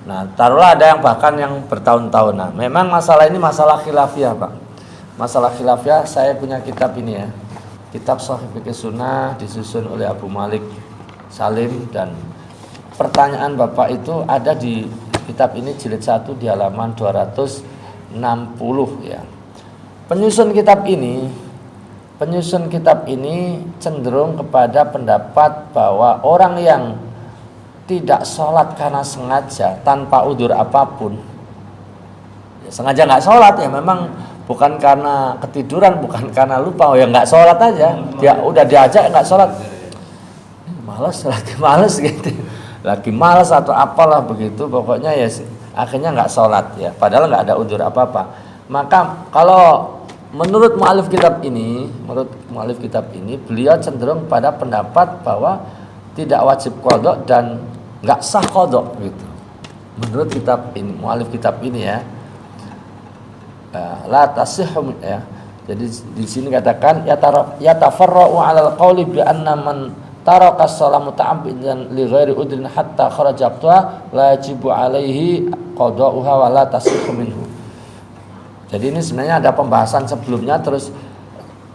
Nah taruhlah ada yang bahkan yang bertahun-tahun. Nah memang masalah ini masalah khilafiyah Pak. Masalah khilafiyah, saya punya kitab ini ya, kitab Shahih Fiqh Sunnah disusun oleh Abu Malik Salim, dan pertanyaan Bapak itu ada di kitab ini jilid 1 di halaman 260 ya. Penyusun kitab ini cenderung kepada pendapat bahwa orang yang tidak sholat karena sengaja tanpa udzur apapun, ya, sengaja nggak sholat ya memang bukan karena ketiduran, bukan karena lupa, ya nggak sholat aja, dia udah diajak nggak sholat, lagi malas gitu, lagi malas atau apalah begitu, pokoknya ya akhirnya nggak sholat ya, padahal nggak ada udzur apa-apa. Maka kalau menurut mu'alif kitab ini, beliau cenderung pada pendapat bahwa tidak wajib qadha dan nggak sah qadha gitu. Menurut kitab ini, mu'alif kitab ini ya, la tasihhu ya. Jadi di sini katakan yatafarra'u 'alal qawli bi anna man taraka shalah muta'ammidan li ghairi udrin hatta kharaja waqtuha la yajibu 'alaihi qada'uha wa la tasihhu minhu. Jadi ini sebenarnya ada pembahasan sebelumnya, terus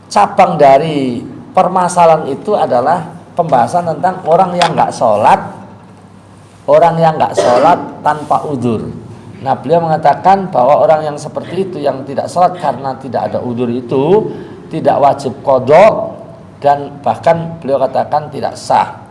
cabang dari permasalahan itu adalah pembahasan tentang orang yang nggak sholat tanpa udzur. Nah beliau mengatakan bahwa orang yang seperti itu, yang tidak sholat karena tidak ada udzur itu tidak wajib qadha, dan bahkan beliau katakan tidak sah.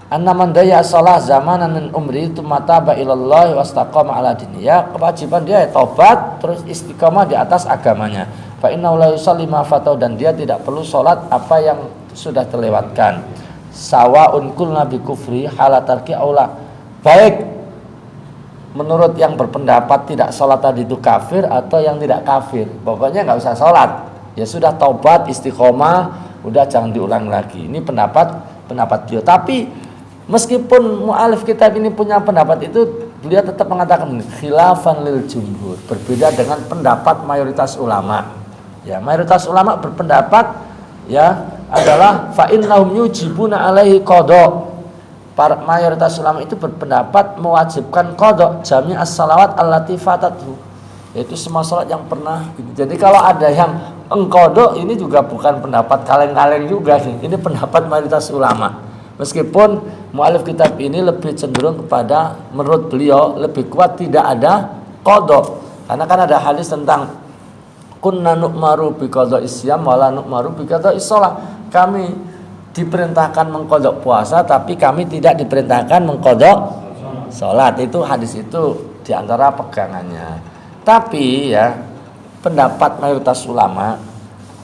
Anna man daya shalah zamanan min umri tumataba ilallahi wastaqama ala diniyah, kewajiban dia taubat terus istiqamah di atas agamanya. Fa inna la yusalli ma fatau, dan dia tidak perlu sholat apa yang sudah terlewatkan. Sawaun kulna bi kufri halatarki aula, baik menurut yang berpendapat tidak sholat tadi itu kafir atau yang tidak kafir, pokoknya nggak usah sholat, ya sudah taubat istiqomah, udah jangan diulang lagi. Ini pendapat beliau. Tapi meskipun mu'alif kitab ini punya pendapat itu, beliau tetap mengatakan khilafan lil jumhur, berbeda dengan pendapat mayoritas ulama. Ya, mayoritas ulama berpendapat ya adalah fa innahum yujibuna alaihi qadha. Para mayoritas ulama itu berpendapat mewajibkan qadha jami' as-salawat allati fatatuh, yaitu semua salat yang pernah. Jadi kalau ada yang qadha, ini juga bukan pendapat kaleng-kaleng juga sih. Ini pendapat mayoritas ulama. Meskipun mu'alif kitab ini lebih cenderung kepada, menurut beliau lebih kuat tidak ada qadha. Karena kan ada hadis tentang kunna nu'maru bi qadha'is syiyam wa la nu'maru bi qadha'is shalah. Kami diperintahkan mengqadha puasa, tapi kami tidak diperintahkan mengqadha salat. Itu hadis itu diantara pegangannya. Tapi ya pendapat mayoritas ulama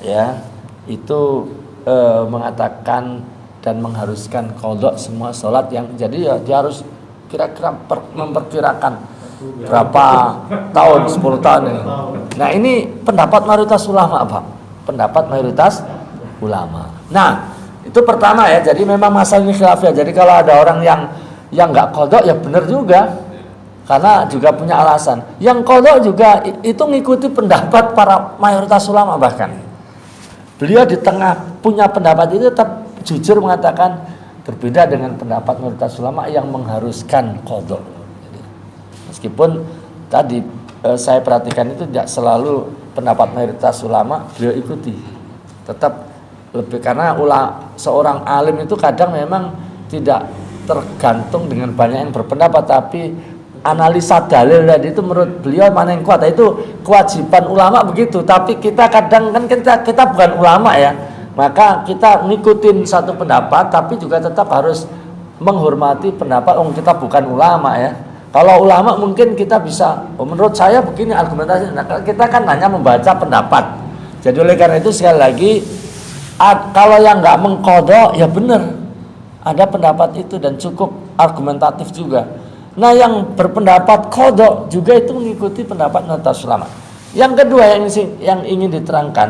ya itu mengatakan dan mengharuskan qadha semua salat yang, jadi ya dia harus kira-kira memperkirakan berapa tahun, 10 tahun ini. Nah ini pendapat mayoritas ulama Pak, pendapat mayoritas ulama. Nah itu pertama ya, jadi memang masalah ini khilafiyah. Jadi kalau ada orang yang nggak qadha ya benar juga, Karena juga punya alasan. Yang qadha juga itu ngikuti pendapat para mayoritas ulama bahkan. Beliau di tengah punya pendapat itu tetap jujur mengatakan berbeda dengan pendapat mayoritas ulama yang mengharuskan qadha. Meskipun tadi saya perhatikan itu tidak selalu pendapat mayoritas ulama beliau ikuti. Tetap lebih karena seorang alim itu kadang memang tidak tergantung dengan banyak yang berpendapat, tapi analisa dalil tadi itu menurut beliau mana yang kuat. Itu kewajiban ulama begitu, tapi kita kadang kan kita bukan ulama ya, maka kita ngikutin satu pendapat tapi juga tetap harus menghormati pendapat kita bukan ulama ya. Kalau ulama mungkin kita bisa, menurut saya begini argumentasi. Nah, kita kan hanya membaca pendapat. Jadi oleh karena itu sekali lagi, kalau yang nggak mengqadha ya benar, ada pendapat itu dan cukup argumentatif juga. Nah yang berpendapat qadha juga itu mengikuti pendapat mayoritas ulama. Yang kedua yang ingin diterangkan,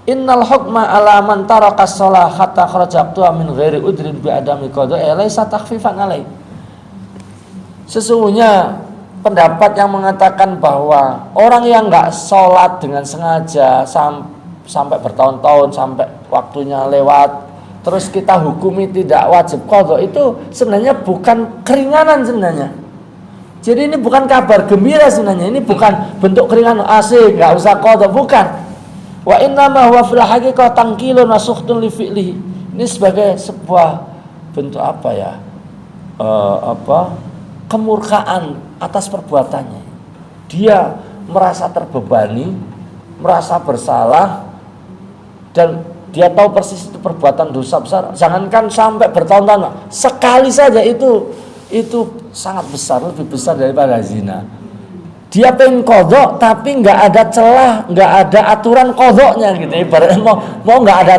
innal hukma ala man taraka shalah hatta kharaja min ghairi udrin bi adami qadha laysa takhfifan alai. Sesungguhnya pendapat yang mengatakan bahwa orang yang nggak sholat dengan sengaja sampai bertahun-tahun, sampai waktunya lewat, terus kita hukumi tidak wajib qadha, itu sebenarnya bukan keringanan sebenarnya. Jadi ini bukan kabar gembira sebenarnya, ini bukan bentuk keringanan asik nggak usah qadha, bukan. Wa inna ma huwa fil haqiqah tangkilun wa sukhtun li fi'lihi. Ini sebagai sebuah bentuk apa ya? Kemurkaan atas perbuatannya. Dia merasa terbebani, merasa bersalah, dan dia tahu persis itu perbuatan dosa besar. Jangankan sampai bertahun-tahun, sekali saja itu sangat besar, lebih besar daripada zina. Dia pengen qadha tapi nggak ada celah, nggak ada aturan qadhanya gitu. Ibaratnya mau nggak ada,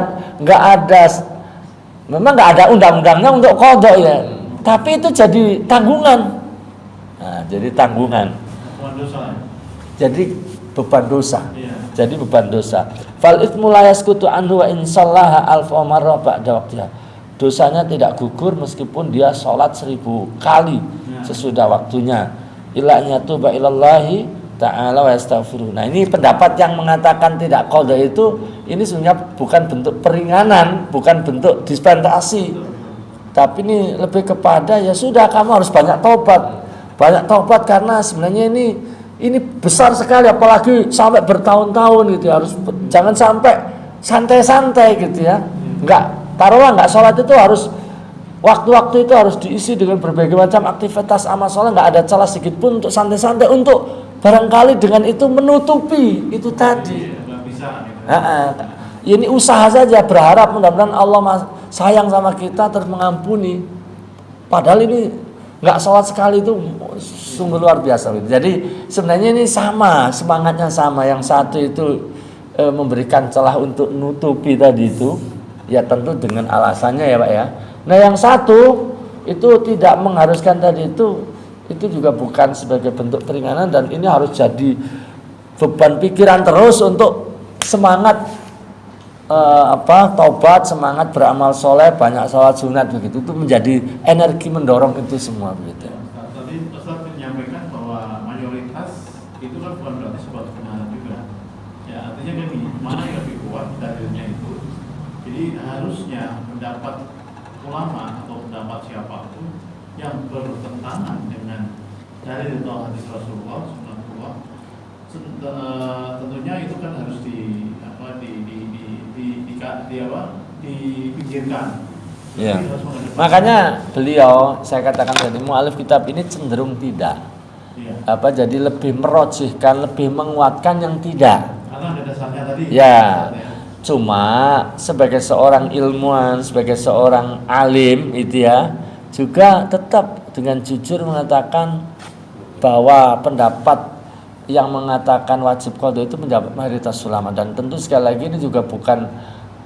memang nggak ada undang-undangnya untuk qadha ya. Tapi itu jadi tanggungan. Nah, jadi tanggungan. Jadi beban dosa. Jadi beban dosa. Fal itsmu la yasqutu anhu wa in shallaha alf marra ba'da waqtiha. Dosanya tidak gugur meskipun dia sholat 1000 kali sesudah waktunya. Illa yatuba ilallahi ta'ala wa yastaghfiruh. Nah, ini pendapat yang mengatakan tidak qadha itu, ini sebenarnya bukan bentuk peringanan, bukan bentuk dispensasi. Tapi ini lebih kepada ya sudah, kamu harus banyak taubat. Banyak taubat karena sebenarnya ini besar sekali, apalagi sampai bertahun-tahun gitu ya. Harus jangan sampai santai-santai gitu ya. Taruhlah nggak sholat itu harus waktu-waktu itu harus diisi dengan berbagai macam aktivitas amal sholat, nggak ada celah sedikit pun untuk santai-santai, untuk barangkali dengan itu menutupi itu tadi. Ini usaha saja, berharap mudah-mudahan Allah sayang sama kita terus mengampuni. Padahal ini nggak sholat sekali itu sungguh luar biasa. Jadi sebenarnya ini sama, semangatnya sama. Yang satu itu memberikan celah untuk nutupi tadi itu, ya tentu dengan alasannya ya Pak ya. Nah yang satu itu tidak mengharuskan tadi itu juga bukan sebagai bentuk keringanan, dan ini harus jadi beban pikiran terus untuk semangat taubat, semangat beramal soleh, banyak sholat sunat begitu. Itu menjadi energi mendorong itu semua begitu. Tadi Ustaz menyampaikan bahwa mayoritas itu kan bukan berarti sebuah kebenaran juga. Ya artinya kan mana yang lebih kuat dalilnya itu. Jadi harusnya pendapat ulama atau pendapat siapapun yang bertentangan dengan dalil atau hadis Rasulullah Rasulullah, tentunya itu kan harus dipikirkan. Ya. Makanya beliau, saya katakan tadi, mu'alif kitab ini cenderung tidak. Ya. Jadi lebih merojihkan, lebih menguatkan yang tidak. Karena ada dasarnya tadi. Ya. Cuma sebagai seorang ilmuwan, sebagai seorang alim itu ya, juga tetap dengan jujur mengatakan bahwa pendapat yang mengatakan wajib qadha itu pendapat mayoritas ulama. Dan tentu sekali lagi ini juga bukan,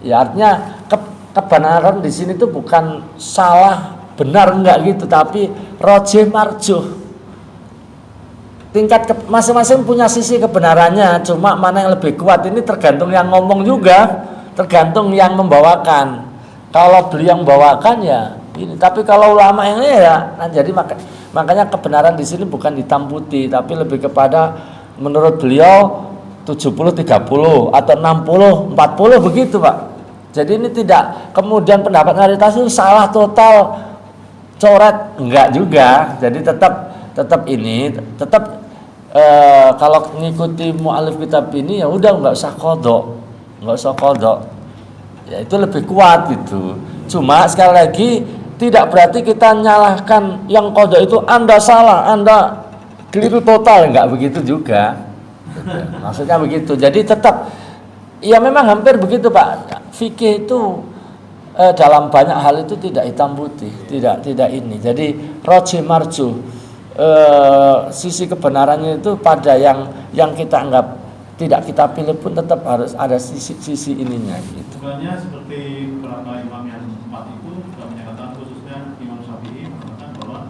ya artinya kebenaran di sini itu bukan salah benar enggak gitu, tapi rojih marjuh. Tingkat masing-masing punya sisi kebenarannya, cuma mana yang lebih kuat ini tergantung yang ngomong juga, tergantung yang membawakan. Kalau beliau yang membawakan ya ini, tapi kalau ulama yang ini ya, nah jadi Makanya kebenaran di sini bukan hitam putih, tapi lebih kepada menurut beliau 70-30 atau 60-40 begitu Pak. Jadi ini tidak kemudian pendapat mayoritas itu salah total, coret, enggak juga. Jadi tetap kalau mengikuti mu'alif kitab ini ya udah nggak usah kodok, ya itu lebih kuat gitu. Cuma sekali lagi tidak berarti kita nyalahkan yang kodok itu Anda salah, Anda keliru total, enggak begitu juga. Maksudnya begitu. Jadi tetap ya memang hampir begitu Pak. Fikih itu dalam banyak hal itu tidak hitam putih, tidak ini. Jadi roji marju, sisi kebenarannya itu pada yang kita anggap tidak kita pilih pun tetap harus ada sisi ininya gitu. Sebenarnya seperti beberapa imam yang empat itu juga menyatakan, khususnya Imam Syafi'i mengatakan bahwa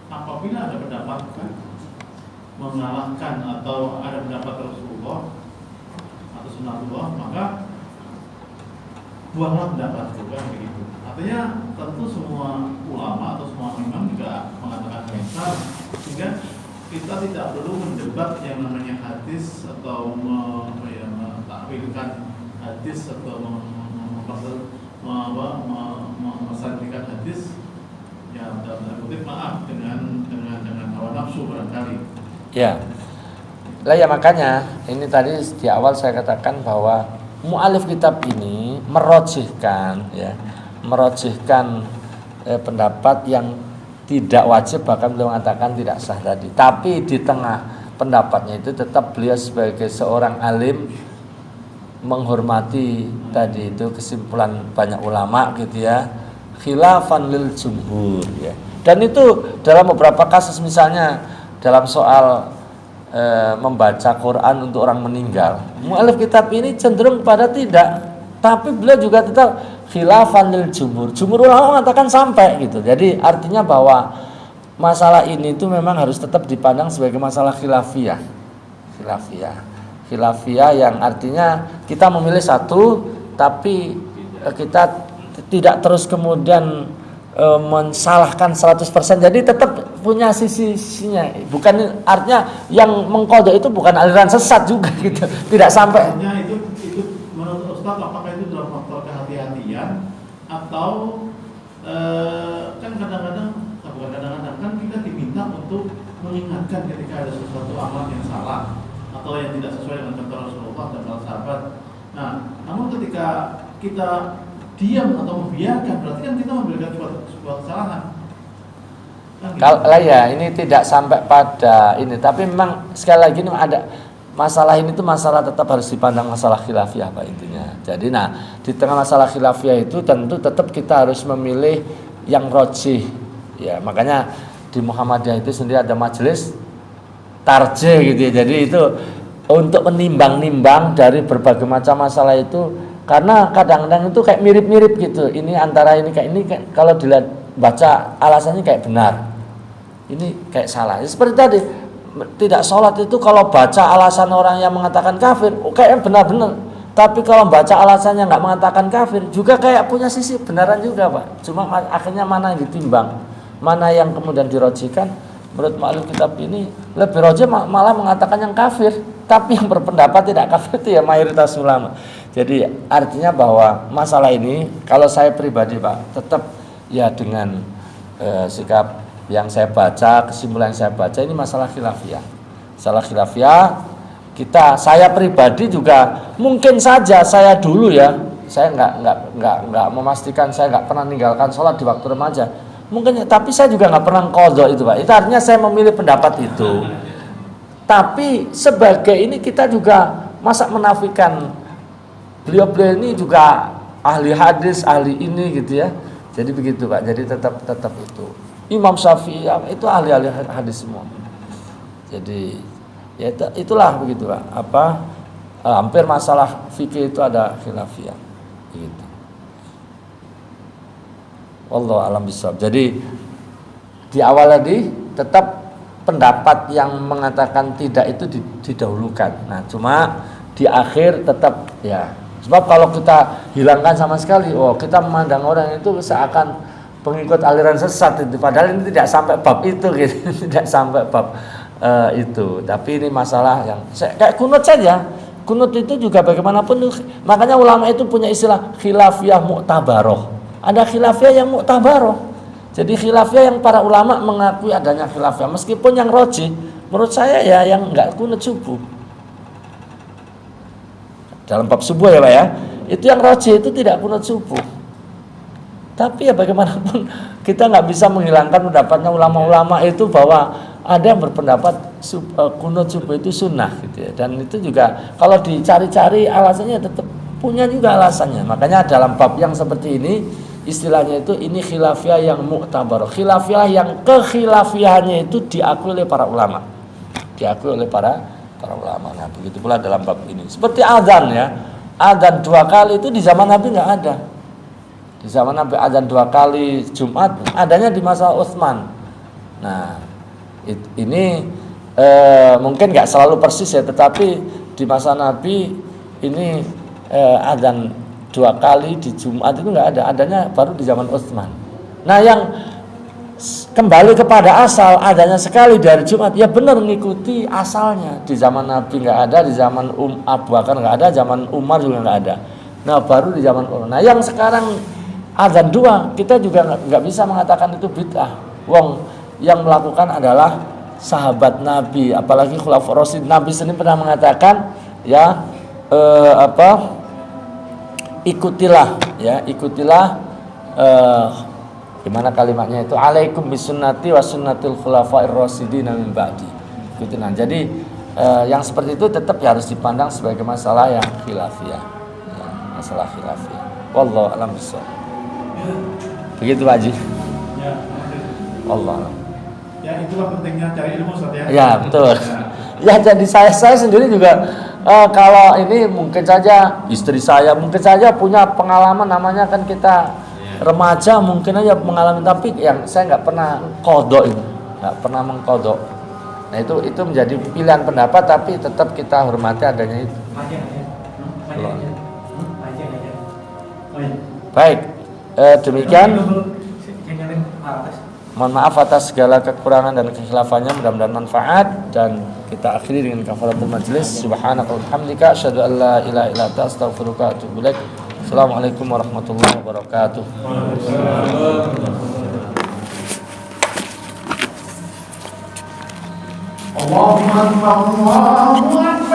apabila ada pendapat mengalahkan atau ada pendapat Rasulullah atau Sunnatullah, maka buanglah pendapat juga begitu. Artinya tentu semua ulama atau semua imam juga mengatakan hal sehingga kita tidak perlu mendebat yang namanya hadis atau mentakwilkan hadis atau mensantrikan hadis ya dalam tanda kutip maaf dengan hawa nafsu barangkali. Ya. Lah ya makanya ini tadi di awal saya katakan bahwa mu'alif kitab ini merojihkan pendapat yang tidak wajib, bahkan beliau mengatakan tidak sah tadi. Tapi di tengah pendapatnya itu tetap beliau sebagai seorang alim menghormati tadi itu kesimpulan banyak ulama gitu ya, khilafan lil jumhur ya. Dan itu dalam beberapa kasus, misalnya dalam soal membaca Quran untuk orang meninggal, mu'alif kitab ini cenderung pada tidak, tapi beliau juga tetap khilafan lil jumhur. Jumhur ulama mengatakan sampai gitu. Jadi artinya bahwa masalah ini itu memang harus tetap dipandang sebagai masalah khilafiyah yang artinya kita memilih satu, tapi kita tidak terus kemudian mensalahkan 100%. Jadi tetap punya sisi-sisinya. Bukan artinya yang mengkodok itu bukan aliran sesat juga gitu. Tidak sampai. Artinya itu menurut Ustaz, apakah itu dalam faktor kehati-hatian atau kan kadang-kadang kan kita diminta untuk mengingatkan ketika ada sesuatu amal yang salah atau yang tidak sesuai dengan contoh Rasulullah dan para sahabat. Nah, namun ketika kita diam atau membiarkan, berarti kan kita memberikan sebuah kesalahan. Kalau ya ini tidak sampai pada ini, tapi memang sekali lagi ini ada masalah ini tuh masalah tetap harus dipandang masalah khilafiyah Pak intinya. Jadi di tengah masalah khilafiyah itu tentu tetap kita harus memilih yang rojih ya. Makanya di Muhammadiyah itu sendiri ada majelis tarjih gitu ya. Jadi itu untuk menimbang-nimbang dari berbagai macam masalah itu. Karena kadang-kadang itu kayak mirip-mirip gitu. Ini antara ini kayak ini kalau dilihat baca alasannya kayak benar, ini kayak salah. Seperti tadi tidak sholat itu kalau baca alasan orang yang mengatakan kafir, kayak benar-benar. Tapi kalau baca alasannya nggak mengatakan kafir, juga kayak punya sisi benaran juga Pak. Cuma akhirnya mana yang ditimbang, mana yang kemudian dirojikan. Menurut mu'alif kitab ini lebih rojih malah mengatakan yang kafir, tapi yang berpendapat tidak kafir itu ya mayoritas ulama. Jadi artinya bahwa masalah ini kalau saya pribadi Pak tetap ya dengan sikap yang saya baca, kesimpulan yang saya baca ini masalah khilafiyah. Masalah khilafiyah saya pribadi juga mungkin saja saya dulu ya, saya nggak memastikan, saya nggak pernah meninggalkan sholat di waktu remaja. Mungkin, tapi saya juga nggak pernah qadha itu Pak. Itu artinya saya memilih pendapat itu. Tapi sebagai ini kita juga masa menafikan beliau-beliau ini juga ahli hadis, ahli ini gitu ya. Jadi begitu Pak. Jadi tetap itu. Imam Syafi'i itu ahli-ahli hadis semua. Jadi ya itulah begitu Pak. Hampir masalah fikih itu ada khilafiyah. Gitu. Wallahu a'lam bishawab. Jadi di awal tadi tetap pendapat yang mengatakan tidak itu didahulukan. Nah, cuma di akhir tetap ya. Sebab kalau kita hilangkan sama sekali, kita memandang orang itu seakan pengikut aliran sesat itu, padahal ini tidak sampai bab itu gitu. Tidak sampai bab itu, tapi ini masalah yang kayak kunut saja. Kunut itu juga bagaimanapun, makanya ulama itu punya istilah khilafiyah mu'tabaroh. Ada khilafiyah yang mu'tabaroh. Jadi khilafiyah yang para ulama mengakui adanya khilafiyah, meskipun yang rajih menurut saya ya yang enggak kunut subuh. Dalam bab subuh ya Pak ya, itu yang rajih itu tidak kunut subuh. Tapi ya bagaimanapun kita nggak bisa menghilangkan pendapatnya ulama-ulama itu bahwa ada yang berpendapat kunut subuh itu sunnah gitu ya. Dan itu juga kalau dicari-cari alasannya tetap punya juga alasannya. Makanya dalam bab yang seperti ini istilahnya itu ini khilafiyah yang mu'tabar. Khilafiyah yang kekhilafiahannya itu diakui oleh para ulama. Diakui oleh para ulama. Nah, begitu pula dalam bab ini. Seperti azan ya. Azan 2 kali itu di zaman Nabi nggak ada. Di zaman Nabi azan 2 kali Jumat adanya di masa Utsman. Nah, ini mungkin nggak selalu persis ya, tetapi di masa Nabi ini azan 2 kali di Jumat itu nggak ada, adanya baru di zaman Utsman. Nah, yang kembali kepada asal adanya sekali dari Jumat, ya benar mengikuti asalnya. Di zaman Nabi nggak ada, di zaman Abu Bakar nggak ada, zaman Umar juga nggak ada. Nah, baru di zaman Umar. Nah, yang sekarang azan 2 kita juga nggak bisa mengatakan itu bid'ah. Wong yang melakukan adalah sahabat Nabi, apalagi khulafaur rasyidin. Nabi sendiri pernah mengatakan ya ikutilah gimana kalimatnya itu, alaikum bisunnati wa sunnatil khulafair rasyidin min ba'di. Ikutilah. Jadi yang seperti itu tetap ya harus dipandang sebagai masalah yang khilafiyah. Ya, masalah khilafiyah. Wallahu a'lam bishawab. Begitu Pak Haji. Ya, Allah. Ya, itulah pentingnya cari ilmu Ustaz ya. Ya, betul. Ya, jadi saya sendiri juga kalau ini mungkin saja istri saya mungkin saja punya pengalaman, namanya kan kita remaja mungkin aja mengalami, tapi yang saya nggak pernah qadha itu, nggak pernah mengqadha. Nah, itu menjadi pilihan pendapat, tapi tetap kita hormati adanya itu. Baik, demikian. Mohon maaf atas segala kekurangan dan kekhilaafannya, mudah-mudahan manfaat, dan kita akhiri dengan kafaratul majlis. Subhanaka wa bihamdika asyhadu an la ilaha illa anta astaghfiruka wa atubu ilaik. Assalamualaikum warahmatullahi wabarakatuh. Allahu akbar.